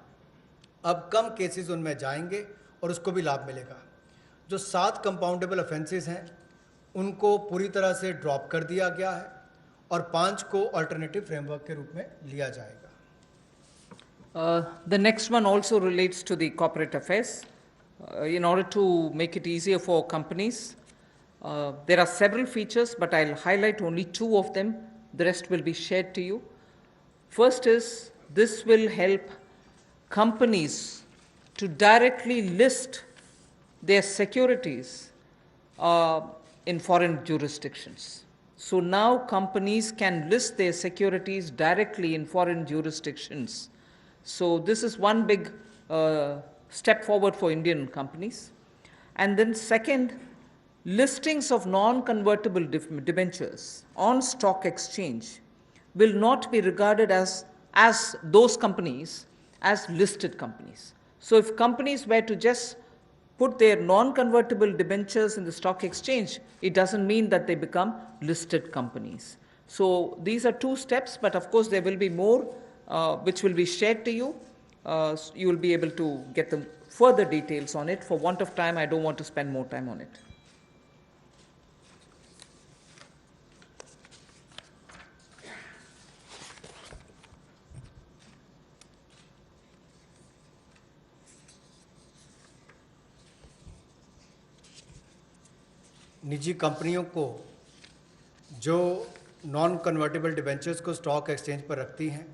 अब कम केसेस उनमें जाएंगे और उसको भी लाभ मिलेगा। जो 7 कंपाउंडेबल ऑफेंसेस हैं उनको पूरी तरह से ड्रॉप कर दिया गया है और 5 को अल्टरनेटिव फ्रेमवर्क के रूप में लिया जाएगा। The next one also relates to the corporate affairs. In order to make it easier for companies, there are several features, but I'll highlight only 2 of them. The rest will be shared to you. First is this will help companies to directly list their securities in foreign jurisdictions. So now companies can list their securities directly in foreign jurisdictions. So this is one big step forward for Indian companies. And then second, listings of non-convertible debentures on stock exchange will not be regarded as those companies as listed companies. So if companies were to just put their non-convertible debentures in the stock exchange, it doesn't mean that they become listed companies. So these are 2 steps, but of course there will be more which will be shared to you. You will be able to get the further details on it. For want of time, I don't want to spend more time on it. निजी कंपनियों को जो non convertible debentures को stock exchange पर रखती हैं,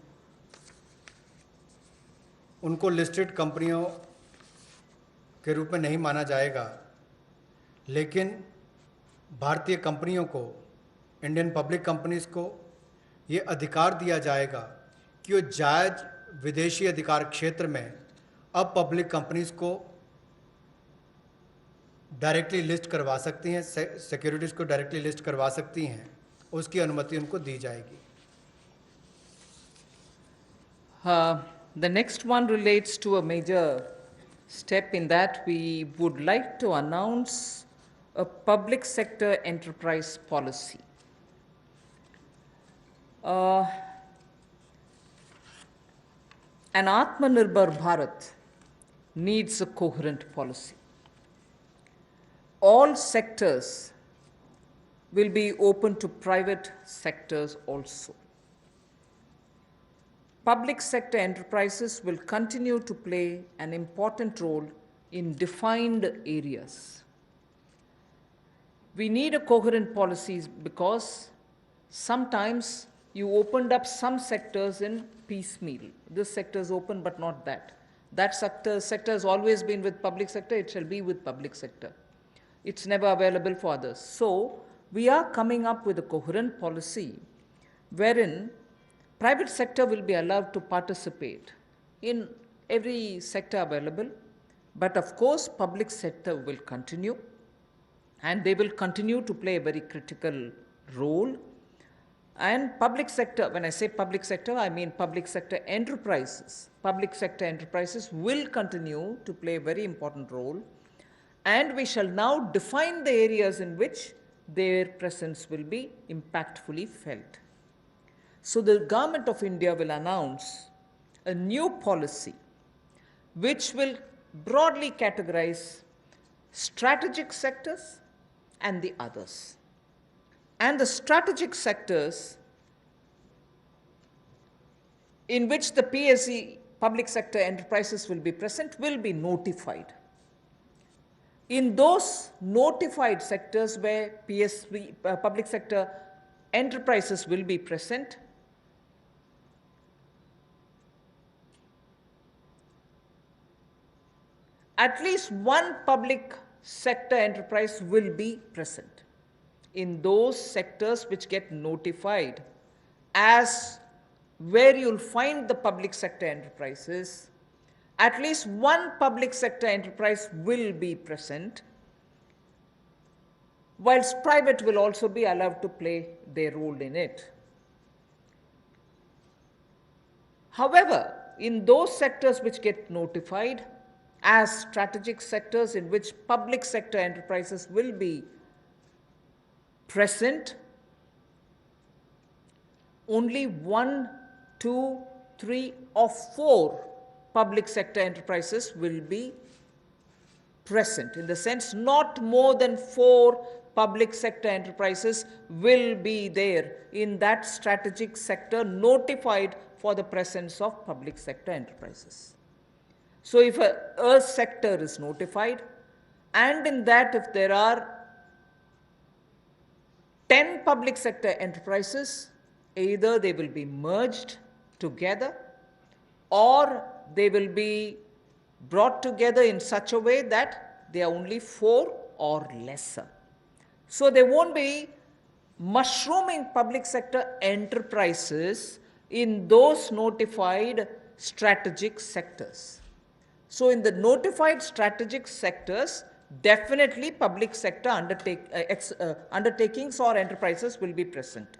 उनको listed कंपनियों के रूप में नहीं माना जाएगा, लेकिन भारतीय कंपनियों को, इंडियन पब्लिक कंपनीज को ये अधिकार दिया जाएगा कि वो जायज़ विदेशी अधिकार क्षेत्र में अब पब्लिक कंपनीज को डायरेक्टली लिस्ट करवा सकती हैं, सिक्योरिटीज़ को डायरेक्टली लिस्ट करवा सकती हैं, उसकी अनुमति उनको दी जाएगी। The next one relates to a major step in that we would like to announce a public sector enterprise policy. An Atmanirbhar Bharat needs a coherent policy. All sectors will be open to private sectors also. Public sector enterprises will continue to play an important role in defined areas. We need a coherent policy because sometimes you opened up some sectors in piecemeal. This sector is open but not that. That sector has always been with public sector, it shall be with public sector. It's never available for others. So we are coming up with a coherent policy wherein private sector will be allowed to participate in every sector available, but of course public sector will continue, and they will continue to play a very critical role. And public sector, when I say public sector, I mean public sector enterprises. Public sector enterprises will continue to play a very important role, and we shall now define the areas in which their presence will be impactfully felt. So the Government of India will announce a new policy which will broadly categorize strategic sectors and the others. And the strategic sectors in which the PSE, public sector enterprises, will be present will be notified. In those notified sectors where PSE, public sector enterprises will be present, at least one public sector enterprise will be present. In those sectors which get notified as where you'll find the public sector enterprises, at least one public sector enterprise will be present, whilst private will also be allowed to play their role in it. However, in those sectors which get notified as strategic sectors in which public sector enterprises will be present, only 1, 2, 3, or 4 public sector enterprises will be present. In the sense, not more than 4 public sector enterprises will be there in that strategic sector notified for the presence of public sector enterprises. So if a sector is notified, and in that if there are 10 public sector enterprises, either they will be merged together or they will be brought together in such a way that they are only 4 or lesser. So there won't be mushrooming public sector enterprises in those notified strategic sectors. So in the notified strategic sectors, definitely public sector undertakings or enterprises will be present,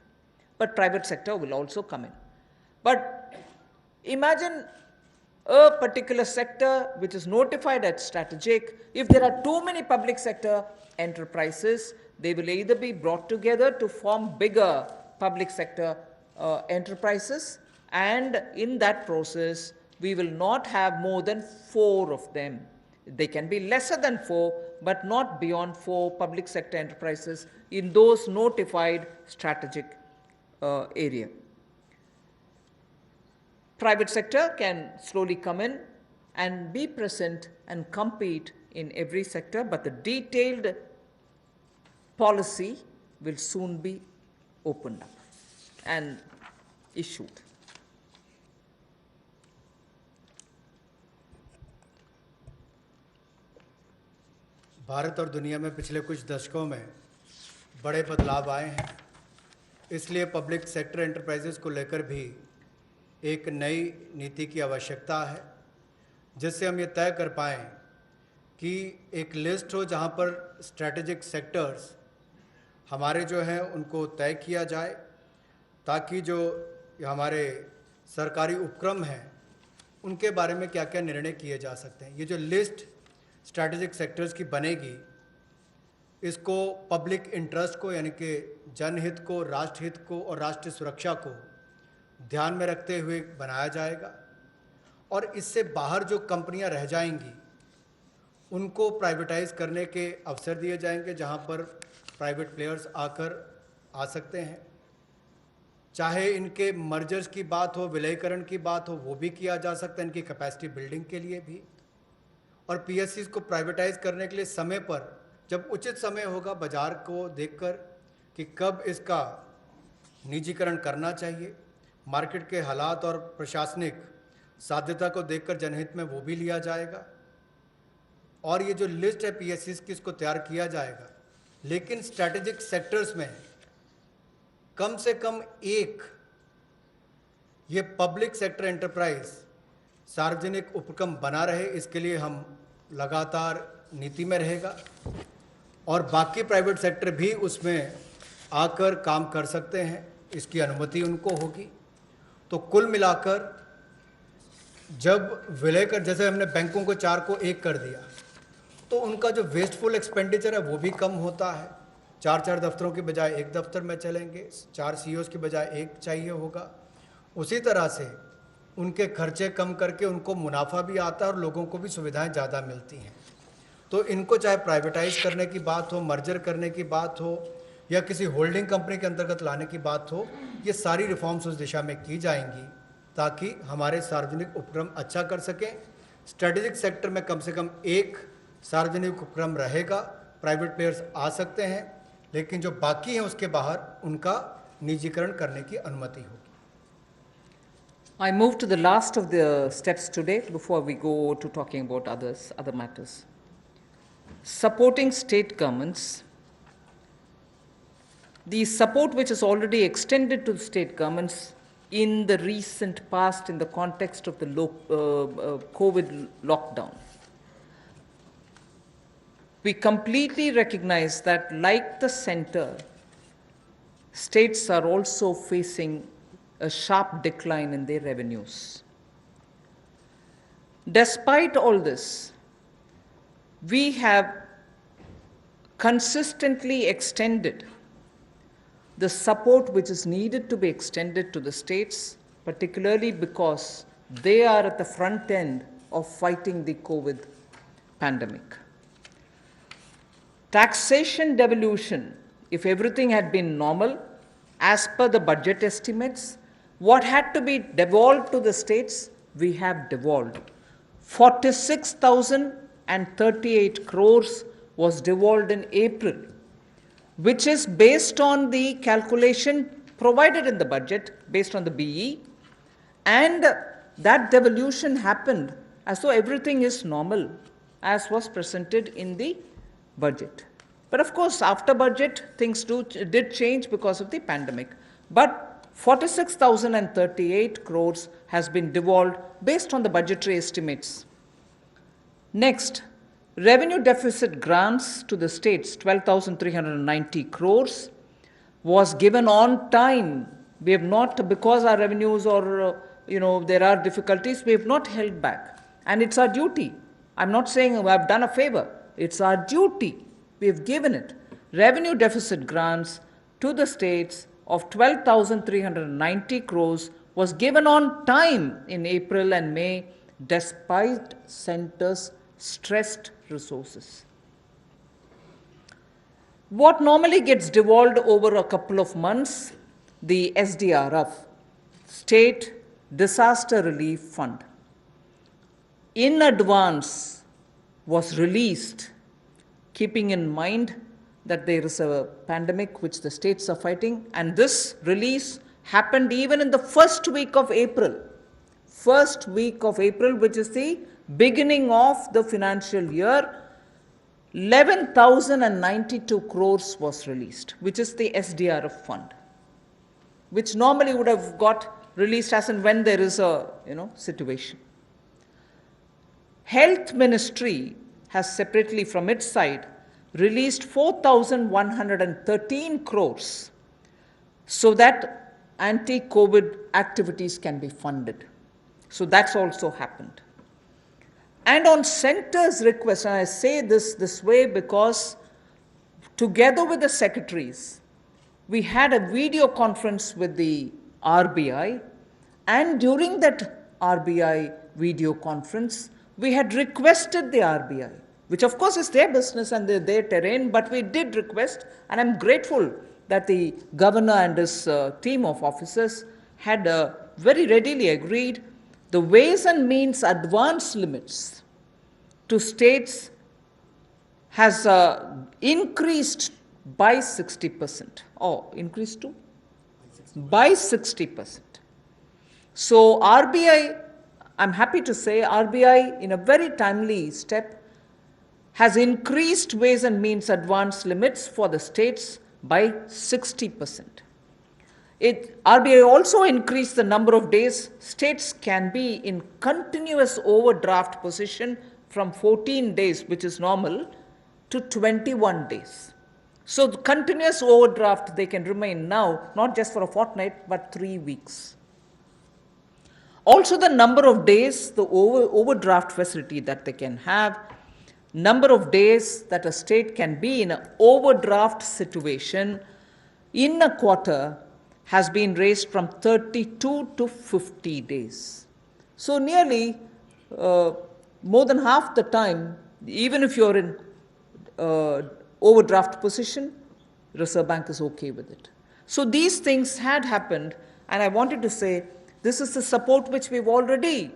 but private sector will also come in. But imagine a particular sector which is notified as strategic. If there are too many public sector enterprises, they will either be brought together to form bigger public sector enterprises, and in that process, we will not have more than 4 of them. They can be lesser than 4, but not beyond 4 public sector enterprises in those notified strategic area. Private sector can slowly come in and be present and compete in every sector, but the detailed policy will soon be opened up and issued. Bharat और दुनिया में पिछले कुछ दशकों में बड़े बदलाव आए हैं, इसलिए पब्लिक सेक्टर एंटरप्राइजेस को लेकर भी एक नई नीति की आवश्यकता है, जिससे हम ये तय कर पाएँ कि एक लिस्ट हो जहाँ पर स्ट्रैटेजिक सेक्टर्स हमारे जो हैं उनको तय किया जाए, ताकि जो हमारे सरकारी उपक्रम हैं उनके बारे में क्या क्या निर्णय किए जा सकते हैं। ये जो लिस्ट स्ट्रैटेजिक सेक्टर्स की बनेगी, इसको पब्लिक इंटरेस्ट को यानी कि जनहित को, राष्ट्रहित को और राष्ट्रीय सुरक्षा को ध्यान में रखते हुए बनाया जाएगा, और इससे बाहर जो कंपनियां रह जाएंगी उनको प्राइवेटाइज करने के अवसर दिए जाएंगे, जहां पर प्राइवेट प्लेयर्स आकर आ सकते हैं। चाहे इनके मर्जर्स की बात हो, विलयीकरण की बात हो, वो भी किया जा सकता है, इनकी कैपेसिटी बिल्डिंग के लिए भी। और पीएससीज को प्राइवेटाइज करने के लिए समय पर, जब उचित समय होगा, बाजार को देखकर कि कब इसका निजीकरण करना चाहिए, मार्केट के हालात और प्रशासनिक साध्यता को देखकर जनहित में वो भी लिया जाएगा। और ये जो लिस्ट है पीएससीज की, इसको तैयार किया जाएगा, लेकिन स्ट्रैटेजिक सेक्टर्स में कम से कम एक ये पब्लिक सेक्टर एंटरप्राइज सार्वजनिक उपक्रम बना रहे, इसके लिए हम लगातार नीति में रहेगा, और बाकी प्राइवेट सेक्टर भी उसमें आकर काम कर सकते हैं, इसकी अनुमति उनको होगी। तो कुल मिलाकर जब विलय कर, जैसे हमने बैंकों को 4 को 1 कर दिया, तो उनका जो वेस्टफुल एक्सपेंडिचर है वो भी कम होता है। 4 दफ्तरों की बजाय 1 दफ्तर में चलेंगे, 4 सीईओज की बजाय 1 चाहिए होगा। उसी तरह से उनके खर्चे कम करके उनको मुनाफा भी आता है और लोगों को भी सुविधाएं ज़्यादा मिलती हैं। तो इनको चाहे प्राइवेटाइज करने की बात हो, मर्जर करने की बात हो, या किसी होल्डिंग कंपनी के अंतर्गत लाने की बात हो, ये सारी रिफॉर्म्स उस दिशा में की जाएंगी, ताकि हमारे सार्वजनिक उपक्रम अच्छा कर सकें। स्ट्रेटेजिक सेक्टर में कम से कम एक सार्वजनिक उपक्रम रहेगा, प्राइवेट प्लेयर्स आ सकते हैं, लेकिन जो बाकी हैं उसके बाहर उनका निजीकरण करने की अनुमति होगी। I move to the last of the steps today before we go to talking about other matters. Supporting state governments. The support which is already extended to the state governments in the recent past in the context of the COVID lockdown. We completely recognize that, like the center, states are also facing a sharp decline in their revenues. Despite all this, we have consistently extended the support which is needed to be extended to the states, particularly because they are at the front end of fighting the COVID pandemic. taxation devolution, if everything had been normal, as per the budget estimates, what had to be devolved to the states, we have devolved. 46,038 crores was devolved in April, which is based on the calculation provided in the budget, based on the BE, and that devolution happened as though everything is normal, as was presented in the budget. But of course, after budget, things did change because of the pandemic. But 46,038 crores has been devolved based on the budgetary estimates. Next, revenue deficit grants to the states, 12,390 crores, was given on time. We have not, because our revenues or there are difficulties, we have not held back. And it's our duty. I'm not saying I've done a favor. It's our duty. We have given it. Revenue deficit grants to the states of 12,390 crores was given on time in April and May, despite centers' stressed resources. What normally gets devolved over a couple of months, the SDRF, State Disaster Relief Fund, in advance was released, keeping in mind that there is a pandemic which the states are fighting, and this release happened even in the first week of April. First week of April, which is the beginning of the financial year, 11,092 crores was released, which is the SDRF fund, which normally would have got released as and when there is a situation. Health Ministry has separately from its side released 4,113 crores so that anti-COVID activities can be funded. So that's also happened. And on center's request, and I say this way because together with the secretaries, we had a video conference with the RBI, and during that RBI video conference, we had requested the RBI, which of course is their business and their terrain, but we did request, and I'm grateful that the governor and his team of officers had very readily agreed the ways and means advance limits to states has increased by 60%. Oh, increased to? By 60%. So RBI, I'm happy to say, RBI in a very timely step has increased ways and means advance limits for the states by 60%. RBI also increased the number of days states can be in continuous overdraft position from 14 days, which is normal, to 21 days. So the continuous overdraft they can remain now, not just for a fortnight, but 3 weeks. Also the number of days, the overdraft facility that they can have, number of days that a state can be in an overdraft situation in a quarter has been raised from 32 to 50 days. So nearly more than half the time, even if you're in overdraft position, Reserve Bank is okay with it. So these things had happened, and I wanted to say this is the support which we've already,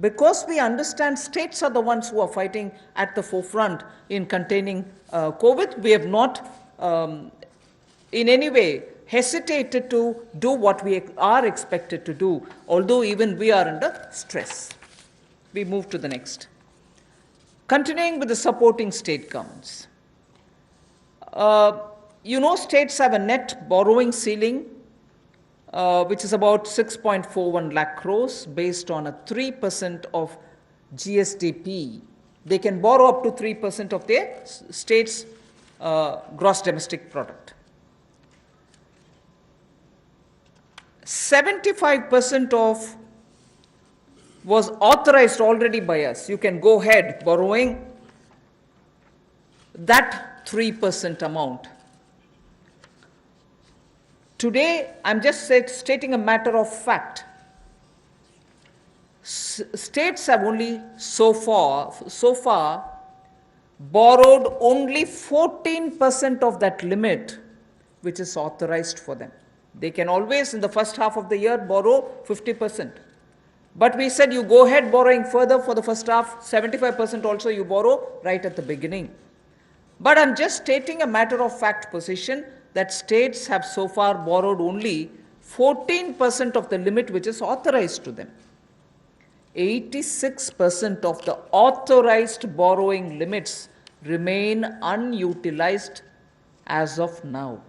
because we understand states are the ones who are fighting at the forefront in containing COVID, we have not in any way hesitated to do what we are expected to do, although even we are under stress. We move to the next. Continuing with the supporting state governments. States have a net borrowing ceiling, which is about 6.41 lakh crores based on a 3% of GSDP. They can borrow up to 3% of their state's gross domestic product. 75% of was authorized already by us. You can go ahead borrowing that 3% amount. Today, I'm just stating a matter of fact. States have only so far borrowed only 14% of that limit which is authorized for them. They can always, in the first half of the year, borrow 50%. But we said you go ahead borrowing further for the first half, 75% also you borrow right at the beginning. But I'm just stating a matter of fact position that states have so far borrowed only 14% of the limit which is authorized to them. 86% of the authorized borrowing limits remain unutilized as of now.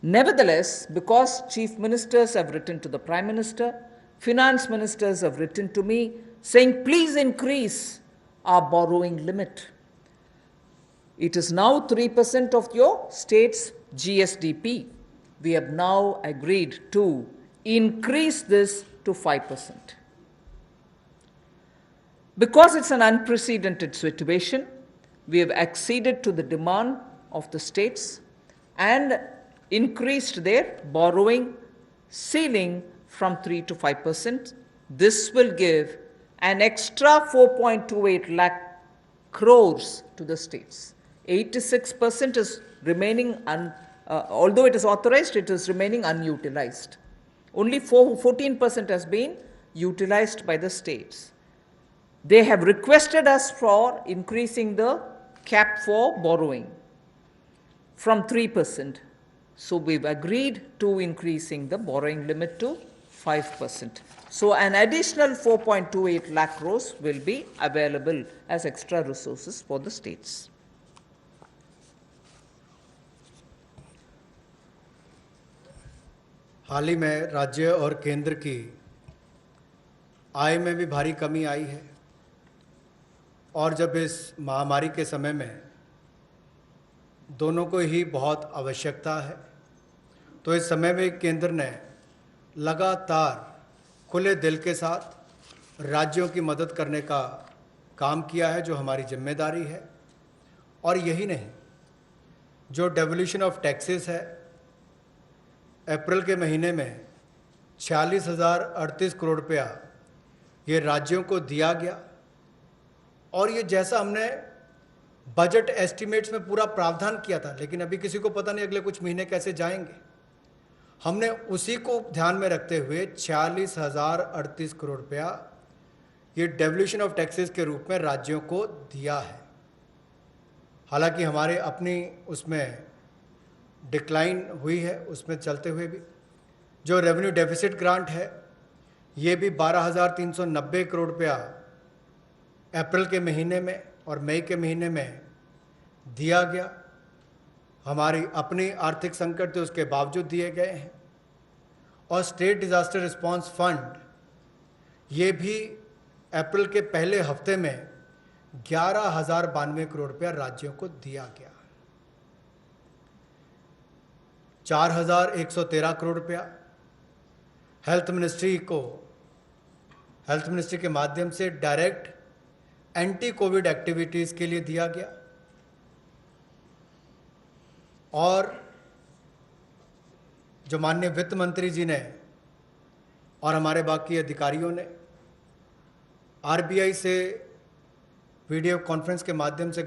Nevertheless, because chief ministers have written to the Prime Minister, finance ministers have written to me saying, please increase our borrowing limit. It is now 3% of your state's GSDP. We have now agreed to increase this to 5%. Because it's an unprecedented situation, we have acceded to the demand of the states and increased their borrowing ceiling from 3 to 5%. This will give an extra 4.28 lakh crores to the states. 86% is remaining, although it is authorized, it is remaining unutilized. Only 14% has been utilized by the states. They have requested us for increasing the cap for borrowing from 3%. So we've agreed to increasing the borrowing limit to 5%. So an additional 4.28 lakh crores will be available as extra resources for the states. हाल ही में राज्य और केंद्र की आय में भी भारी कमी आई है और जब इस महामारी के समय में दोनों को ही बहुत आवश्यकता है, तो इस समय में केंद्र ने लगातार खुले दिल के साथ राज्यों की मदद करने का काम किया है, जो हमारी जिम्मेदारी है। और यही नहीं, जो डेवोल्यूशन ऑफ टैक्सेस है, अप्रैल के महीने में 46,038 करोड़ रुपया ये राज्यों को दिया गया। और ये जैसा हमने बजट एस्टिमेट्स में पूरा प्रावधान किया था, लेकिन अभी किसी को पता नहीं अगले कुछ महीने कैसे जाएंगे, हमने उसी को ध्यान में रखते हुए 46,038 करोड़ रुपया ये डेवोल्यूशन ऑफ टैक्सेस के रूप में राज्यों को दिया है। हालांकि हमारे अपनी उसमें डिक्लाइन हुई है, उसमें चलते हुए भी जो रेवेन्यू डेफिसिट ग्रांट है ये भी 12,390 करोड़ रुपया अप्रैल के महीने में और मई के महीने में दिया गया। हमारी अपनी आर्थिक संकट थे, उसके बावजूद दिए गए हैं। और स्टेट डिज़ास्टर रिस्पांस फंड ये भी अप्रैल के पहले हफ्ते में 11,092 करोड़ रुपया राज्यों को दिया गया। 4,113 करोड़ रुपया हेल्थ मिनिस्ट्री के माध्यम से डायरेक्ट एंटी कोविड एक्टिविटीज़ के लिए दिया गया। और जो माननीय वित्त मंत्री जी ने और हमारे बाकी अधिकारियों ने आरबीआई से वीडियो कॉन्फ्रेंस के माध्यम से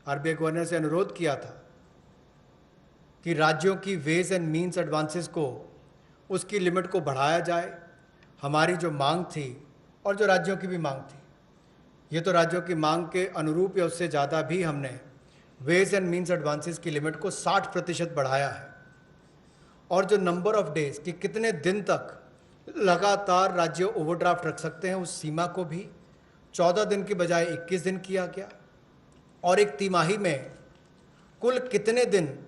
आरबीआई गवर्नर से अनुरोध किया था कि राज्यों की वेज एंड मीन्स एडवांसेस को उसकी लिमिट को बढ़ाया जाए। हमारी जो मांग थी और जो राज्यों की भी मांग थी, ये तो राज्यों की मांग के अनुरूप या उससे ज़्यादा भी हमने वेज एंड मीन्स एडवांसेस की लिमिट को 60% बढ़ाया है। और जो नंबर ऑफ डेज कि कितने दिन तक लगातार राज्य ओवरड्राफ्ट रख सकते हैं, उस सीमा को भी 14 दिन की बजाय 21 दिन किया गया। और एक तिमाही में कुल कितने दिन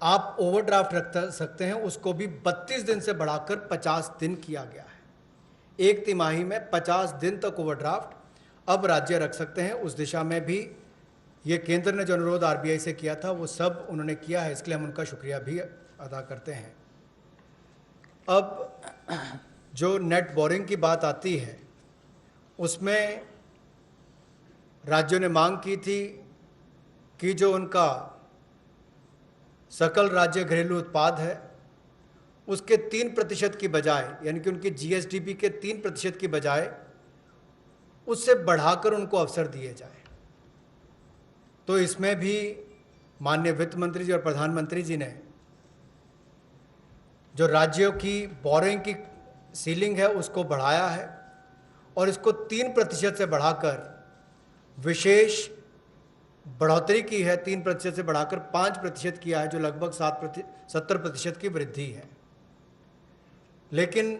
आप ओवरड्राफ्ट रख सकते हैं, उसको भी 32 दिन से बढ़ाकर 50 दिन किया गया है। एक तिमाही में 50 दिन तक ओवरड्राफ्ट अब राज्य रख सकते हैं। उस दिशा में भी ये केंद्र ने जो अनुरोध आरबीआई से किया था वो सब उन्होंने किया है, इसके लिए हम उनका शुक्रिया भी अदा करते हैं। अब जो नेट बोरिंग की बात आती है, उसमें राज्यों ने मांग की थी कि जो उनका सकल राज्य घरेलू उत्पाद है उसके 3% की बजाय, यानी कि उनकी जीएसडीपी के 3% की बजाय उससे बढ़ाकर उनको अवसर दिए जाए। तो इसमें भी माननीय वित्त मंत्री जी और प्रधानमंत्री जी ने जो राज्यों की बोरिंग की सीलिंग है उसको बढ़ाया है और इसको 3% से बढ़ाकर विशेष बढ़ोतरी की है। 3% से बढ़ाकर 5% किया है, जो लगभग 70% की वृद्धि है। लेकिन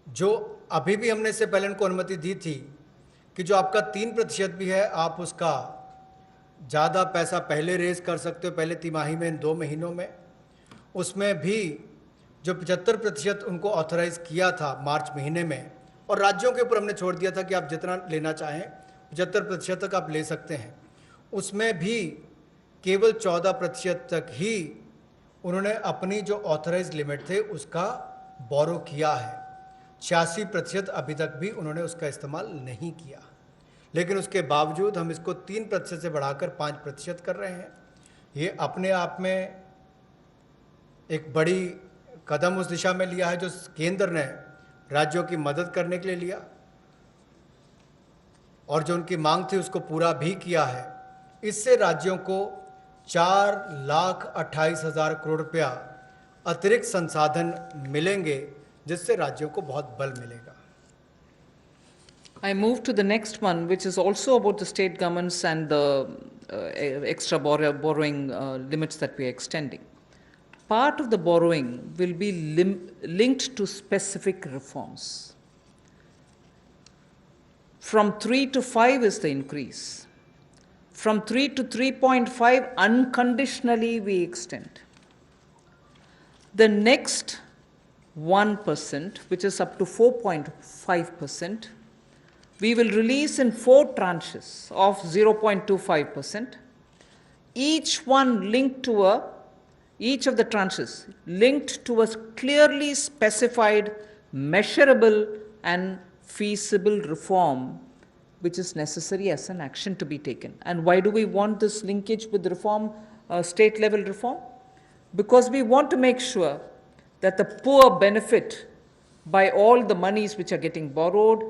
जो अभी भी हमने इससे पहले उनको अनुमति दी थी कि जो आपका 3% भी है, आप उसका ज़्यादा पैसा पहले रेज कर सकते हो, पहले तिमाही में, इन 2 महीनों में। उसमें भी जो 75% उनको ऑथराइज किया था मार्च महीने में, और राज्यों के ऊपर हमने छोड़ दिया था कि आप जितना लेना चाहें 75% तक आप ले सकते हैं, उसमें भी केवल 14% तक ही उन्होंने अपनी जो ऑथराइज लिमिट थे उसका बोरो किया है। 86% अभी तक भी उन्होंने उसका इस्तेमाल नहीं किया। लेकिन उसके बावजूद हम इसको 3% से बढ़ाकर 5% कर रहे हैं। ये अपने आप में एक बड़ी कदम उस दिशा में लिया है जो केंद्र ने राज्यों की मदद करने के लिए लिया, और जो उनकी मांग थी उसको पूरा भी किया है। इससे राज्यों को 4,28,000 करोड़ रुपया अतिरिक्त संसाधन मिलेंगे, जिससे राज्यों को बहुत बल मिलेगा। I move to the next one, which is also about the state governments and the extra borrowing limits that we are extending. Part of the borrowing will be linked to specific reforms. From 3 to 5 is the increase. From 3 to 3.5, unconditionally we extend. The next 1%, which is up to 4.5%, we will release in 4 tranches of 0.25%, each one linked to each of the tranches linked to a clearly specified, measurable and feasible reform which is necessary as an action to be taken. And why do we want this linkage with reform, state level reform? Because we want to make sure that the poor benefit by all the monies which are getting borrowed,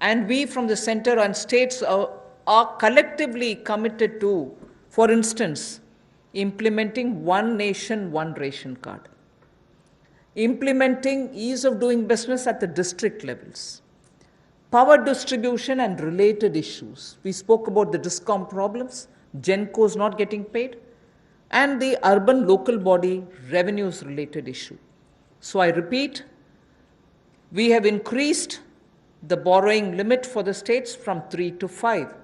and we from the center and states are collectively committed to, for instance, implementing one nation, one ration card, implementing ease of doing business at the district levels, power distribution and related issues. We spoke about the DISCOM problems, GENCOs not getting paid, and the urban local body revenues related issue. So I repeat, we have increased the borrowing limit for the states from 3 to 5.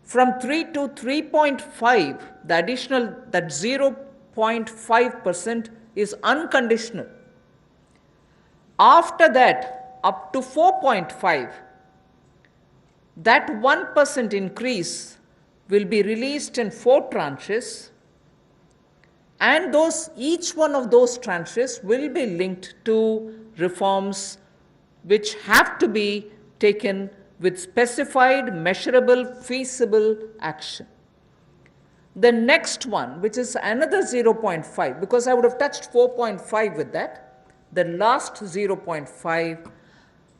From 3 to 3.5, the additional, that 0.5% is unconditional. After that, up to 4.5, that 1% increase will be released in 4 tranches, and each one of those tranches will be linked to reforms which have to be taken with specified, measurable, feasible action. The next one, which is another 0.5, because I would have touched 4.5 with that, the last 0.5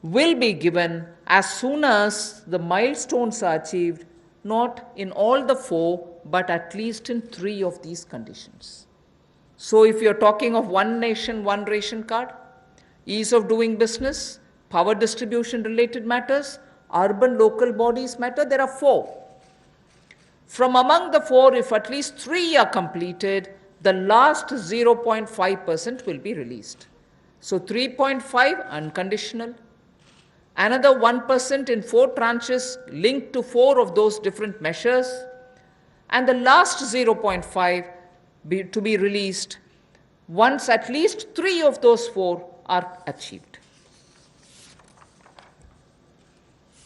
will be given as soon as the milestones are achieved, not in all the 4, but at least in 3 of these conditions. So if you're talking of one nation, one ration card, ease of doing business, power distribution related matters, urban local bodies matter, there are 4. From among the 4, if at least 3 are completed, the last 0.5% will be released. So 3.5 unconditional, another 1% in 4 tranches linked to 4 of those different measures, and the last 0.5 to be released once at least 3 of those 4 are achieved.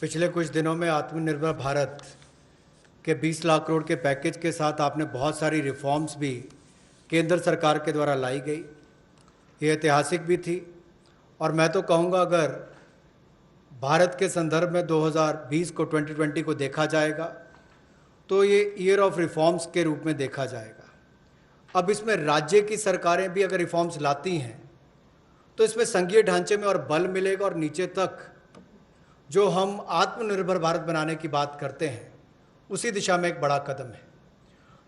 पिछले कुछ दिनों में आत्मनिर्भर भारत के 20 लाख करोड़ के package के साथ आपने बहुत सारी रिफॉर्म्स भी केंद्र सरकार के द्वारा लाई गई। ये ऐतिहासिक भी थी, और मैं तो कहूँगा अगर भारत के संदर्भ में 2020 को 2020 को देखा जाएगा तो ये ईयर ऑफ रिफॉर्म्स के रूप में देखा जाएगा। अब इसमें राज्य की सरकारें भी अगर रिफॉर्म्स लाती हैं तो इसमें संघीय ढांचे में और बल मिलेगा, और नीचे तक जो हम आत्मनिर्भर भारत बनाने की बात करते हैं उसी दिशा में एक बड़ा कदम है।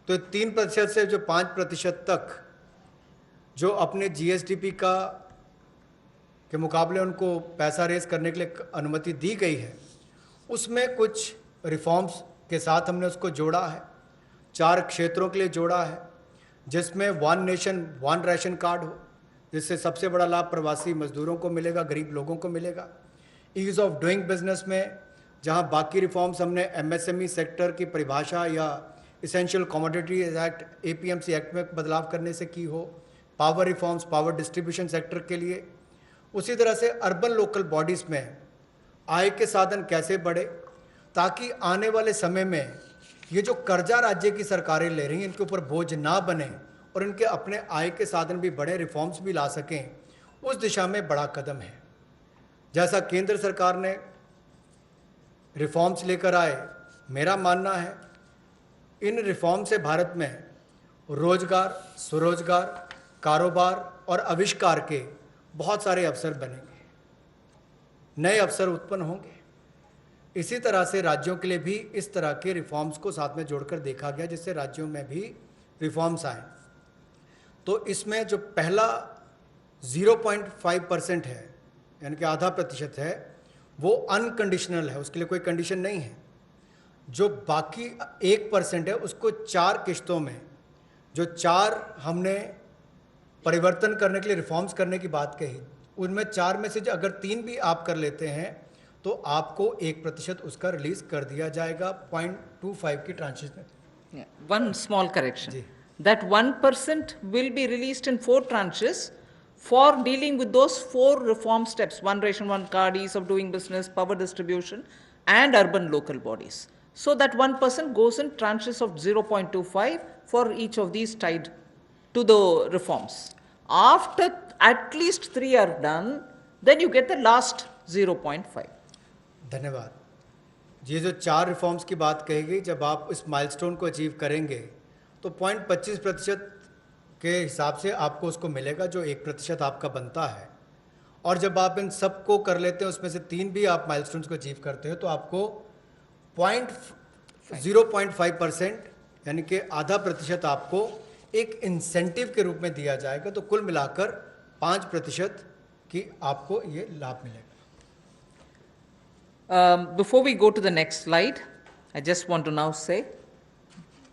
तो 3% से जो 5% तक जो अपने जीएसडीपी का के मुकाबले उनको पैसा रेज करने के लिए अनुमति दी गई है, उसमें कुछ रिफॉर्म्स के साथ हमने उसको जोड़ा है, 4 क्षेत्रों के लिए जोड़ा है, जिसमें one nation one ration card हो, जिससे सबसे बड़ा लाभ प्रवासी मजदूरों को मिलेगा, गरीब लोगों को मिलेगा। ईज ऑफ डूइंग बिजनेस में जहां बाकी रिफॉर्म्स हमने एमएसएमई सेक्टर की परिभाषा या essential commodity act APMC act में बदलाव करने से की हो, power reforms power distribution sector के लिए, उसी तरह से अर्बन लोकल बॉडीज़ में आय के साधन कैसे बढ़े ताकि आने वाले समय में ये जो कर्जा राज्य की सरकारें ले रही हैं इनके ऊपर बोझ ना बने और इनके अपने आय के साधन भी बड़े, रिफॉर्म्स भी ला सकें, उस दिशा में बड़ा कदम है। जैसा केंद्र सरकार ने रिफॉर्म्स लेकर आए, मेरा मानना है इन रिफॉर्म से भारत में रोजगार, स्वरोजगार, कारोबार और आविष्कार के बहुत सारे अवसर बनेंगे, नए अवसर उत्पन्न होंगे। इसी तरह से राज्यों के लिए भी इस तरह के रिफॉर्म्स को साथ में जोड़कर देखा गया, जिससे राज्यों में भी रिफॉर्म्स आए। तो इसमें जो पहला 0.5% है, यानी कि आधा प्रतिशत है, वो अनकंडीशनल है, उसके लिए कोई कंडीशन नहीं है। जो बाकी 1% है उसको 4 किश्तों में, जो 4 हमने परिवर्तन करने के लिए रिफॉर्म्स करने की बात कही, उनमें 4 में से अगर 3 भी आप कर लेते हैं तो आपको 1% उसका रिलीज कर दिया जाएगा 0.25 की ट्रांचेस में। One small correction. That 1% will be released in 4 tranches for dealing with those 4 reform steps: one ration, one card, ease of doing business, power distribution, and urban local bodies. So that 1% goes in tranches of 0.25 for each of these tied to the reforms. After at least 3 are done, then you get the last 0.5. धन्यवाद। ये जो 4 reforms की बात कही गई, जब आप इस माइलस्टोन को अचीव करेंगे तो 0.25% के हिसाब से आपको उसको मिलेगा, जो 1% आपका बनता है। और जब आप इन सब को कर लेते हैं, उसमें से 3 भी आप माइलस्टोन्स को अचीव करते हो, तो आपको 0.5% यानी कि आधा प्रतिशत आपको एक इंसेंटिव के रूप में दिया जाएगा। तो कुल मिलाकर 5% की आपको ये लाभ मिलेगा। Before we go to the next slide, I just want to now say,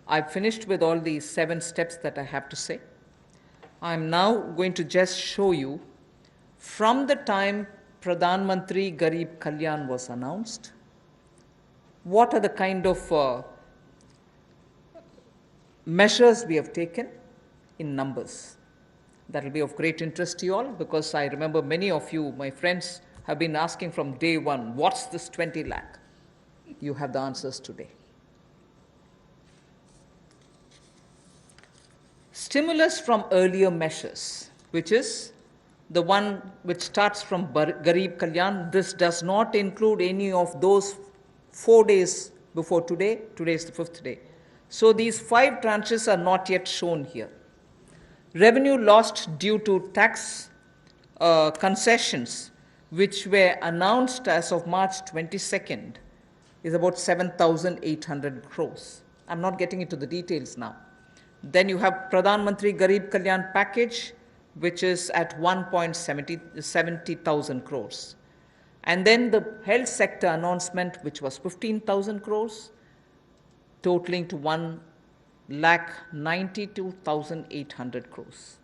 I've finished with all the 7 steps that I have to say. I'm now going to just show you from the time Pradhan Mantri Garib Kalyan was announced, what are the kind of measures we have taken in numbers. That will be of great interest to you all, because I remember many of you, my friends, have been asking from day one, what's this 20 lakh? You have the answers today. Stimulus from earlier measures, which is the one which starts from Garib Kalyan. This does not include any of those 4 days before today. Today is the 5th day. So these 5 tranches are not yet shown here. Revenue lost due to tax concessions, which were announced as of March 22nd, is about 7,800 crores. I'm not getting into the details now. Then you have Pradhan Mantri Garib Kalyan package, which is at 1.70,000 crores. And then the health sector announcement, which was 15,000 crores, totaling to 1,92,800 crores.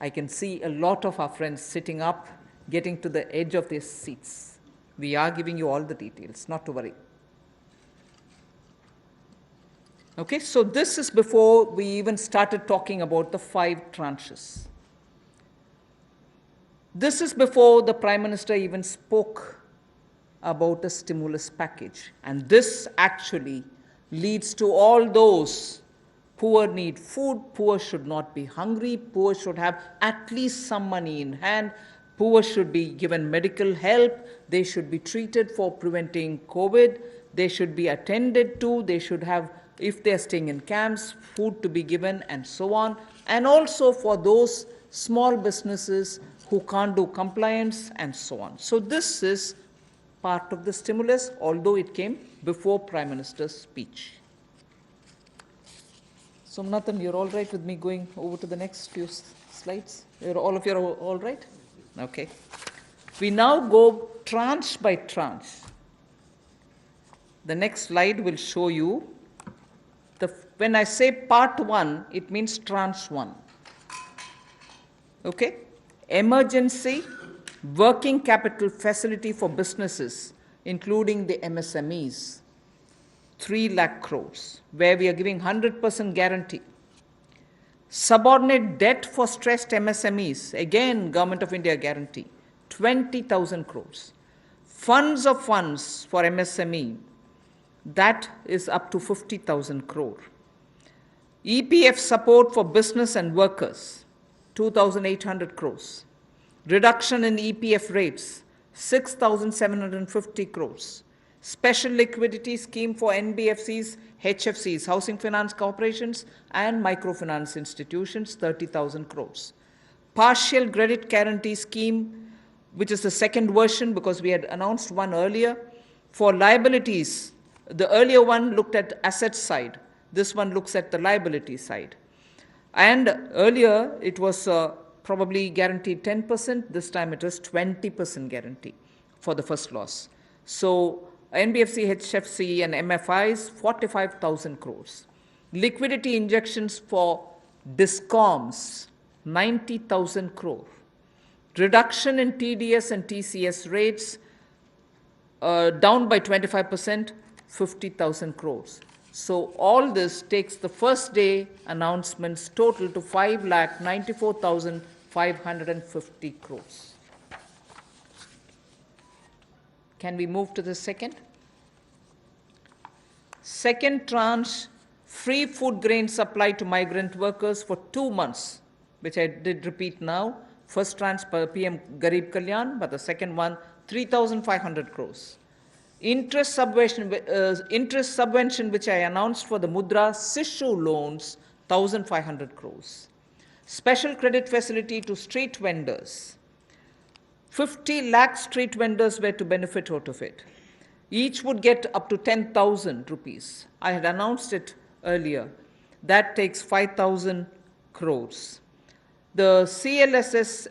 I can see a lot of our friends sitting up, getting to the edge of their seats. We are giving you all the details, not to worry. Okay, so this is before we even started talking about the 5 tranches. This is before the Prime Minister even spoke about a stimulus package. And this actually leads to all those poor need food, poor should not be hungry, poor should have at least some money in hand, poor should be given medical help, they should be treated for preventing COVID, they should be attended to, they should have, if they're staying in camps, food to be given, and so on. And also for those small businesses who can't do compliance, and so on. So this is part of the stimulus, although it came before Prime Minister's speech. Somnathan, you're all right with me going over to the next few slides? All of you are all right? Okay. We now go tranche by tranche. The next slide will show you, when I say part 1, it means tranche 1. Okay? Emergency working capital facility for businesses, including the MSMEs. 3 lakh crores, where we are giving 100% guarantee. Subordinate debt for stressed MSMEs, again, Government of India guarantee, 20,000 crores. Funds of funds for MSME, that is up to 50,000 crore. EPF support for business and workers, 2,800 crores. Reduction in EPF rates, 6,750 crores. Special liquidity scheme for NBFCs, HFCs, Housing Finance Corporations, and microfinance institutions, 30,000 crores. Partial credit guarantee scheme, which is the second version because we had announced one earlier, for liabilities. The earlier one looked at asset side. This one looks at the liability side. And earlier it was probably guaranteed 10%. This time it is 20% guarantee for the first loss. So NBFC, HFC, and MFIs, 45,000 crores. Liquidity injections for DISCOMs, 90,000 crore. Reduction in TDS and TCS rates, down by 25%, 50,000 crores. So all this takes the first day announcements total to 5,94,550 crores. Can we move to the second? Second tranche, free food grain supply to migrant workers for 2 months, which I did repeat now. First tranche per PM Garib Kalyan, but the second one, 3,500 crores. Interest subvention, which I announced for the Mudra Sishu loans, 1,500 crores. Special credit facility to street vendors. 50 lakh street vendors were to benefit out of it. Each would get up to 10,000 rupees. I had announced it earlier. That takes 5,000 crores. The CLSS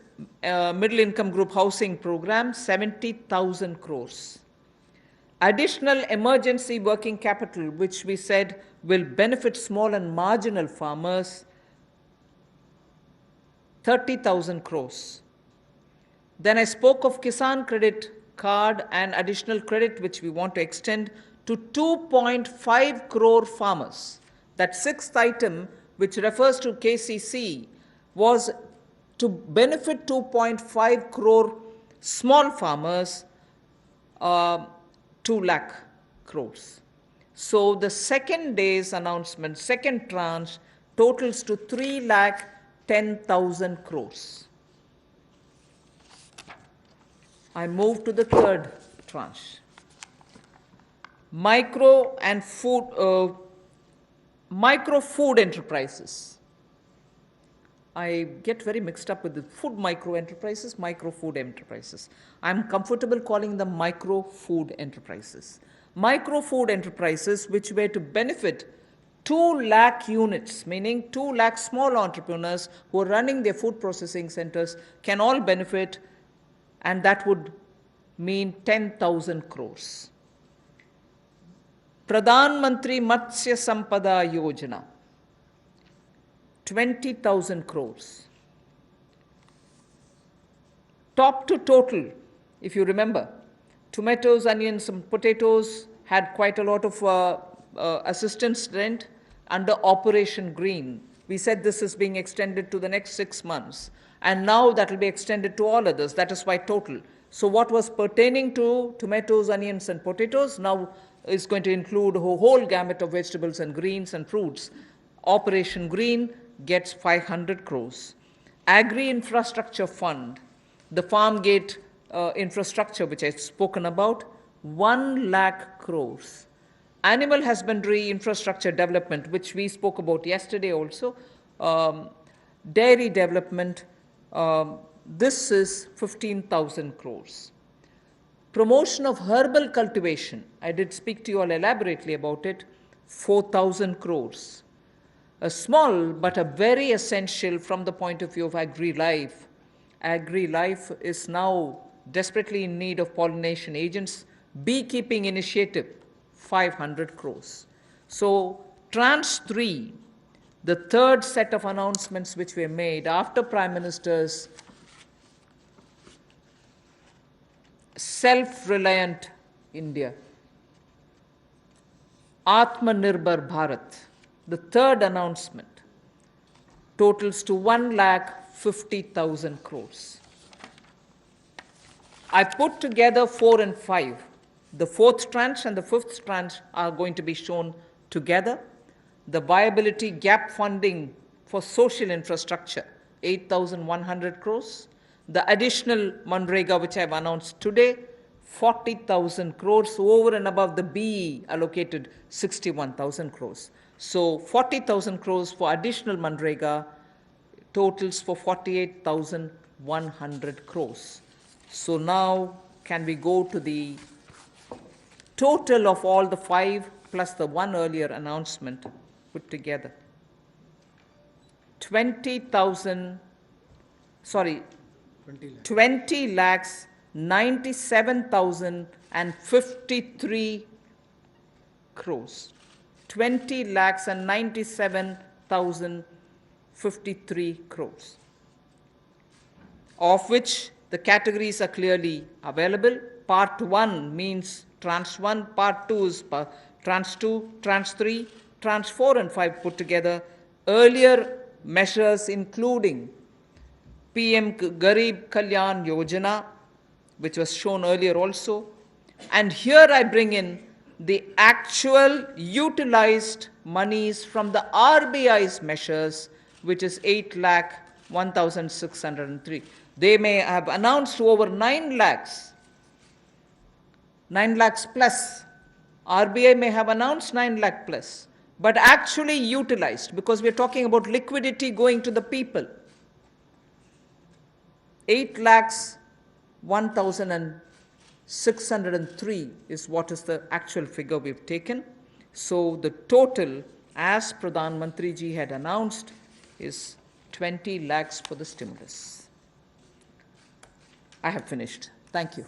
Middle Income Group Housing Program, 70,000 crores. Additional emergency working capital, which we said will benefit small and marginal farmers, 30,000 crores. Then I spoke of Kisan Credit Card and additional credit which we want to extend to 2.5 crore farmers. That sixth item, which refers to KCC, was to benefit 2.5 crore small farmers, 2 lakh crores. So the second day's announcement, second tranche, totals to 3,10,000 crores. I move to the third tranche. Micro food enterprises. I get very mixed up with the food micro enterprises, micro food enterprises. I'm comfortable calling them micro food enterprises. Micro food enterprises which were to benefit 2 lakh units, meaning 2 lakh small entrepreneurs who are running their food processing centers can all benefit, and that would mean 10,000 crores. Pradhan Mantri Matsya Sampada Yojana, 20,000 crores. Top to total, if you remember, tomatoes, onions, and potatoes had quite a lot of assistance rent under Operation Green. We said this is being extended to the next 6 months. And now that will be extended to all others. That is why total. So what was pertaining to tomatoes, onions, and potatoes now is going to include a whole gamut of vegetables and greens and fruits. Operation Green gets 500 crores. Agri-infrastructure fund, the farm gate infrastructure which I've spoken about, 1 lakh crores. Animal husbandry infrastructure development, which we spoke about yesterday also, dairy development, this is 15,000 crores. Promotion of herbal cultivation, I did speak to you all elaborately about it, 4,000 crores. A small but a very essential from the point of view of agri-life. Agri-life is now desperately in need of pollination agents. Beekeeping initiative, 500 crores. So Tranche 3, the third set of announcements which were made after Prime Minister's self-reliant India, Atmanirbhar Bharat, the third announcement, totals to 1,50,000 crores. I put together 4 and 5. The fourth tranche and the fifth tranche are going to be shown together. The viability gap funding for social infrastructure, 8,100 crores. The additional Manrega, which I've announced today, 40,000 crores over and above the BE allocated 61,000 crores. So 40,000 crores for additional Manrega totals for 48,100 crores. So now can we go to the total of all the 5 plus the one earlier announcement put together? 20 lakhs 97,053 crores. 20 lakhs and 97,053 crores, of which the categories are clearly available. Part 1 means Tranche 1, Part 2 is Tranche 2, Tranche 3, Tranche 4 and 5 put together. Earlier measures including PM Garib Kalyan Yojana, which was shown earlier also. And here I bring in the actual utilized monies from the RBI's measures, which is 8,01,603. They may have announced over 9 lakhs plus. RBI may have announced 9 lakh plus, but actually utilized, because we're talking about liquidity going to the people. 8,01,603 is what is the actual figure we've taken. So the total, as Pradhan Mantri ji had announced, is 20 lakhs for the stimulus. I have finished. Thank you.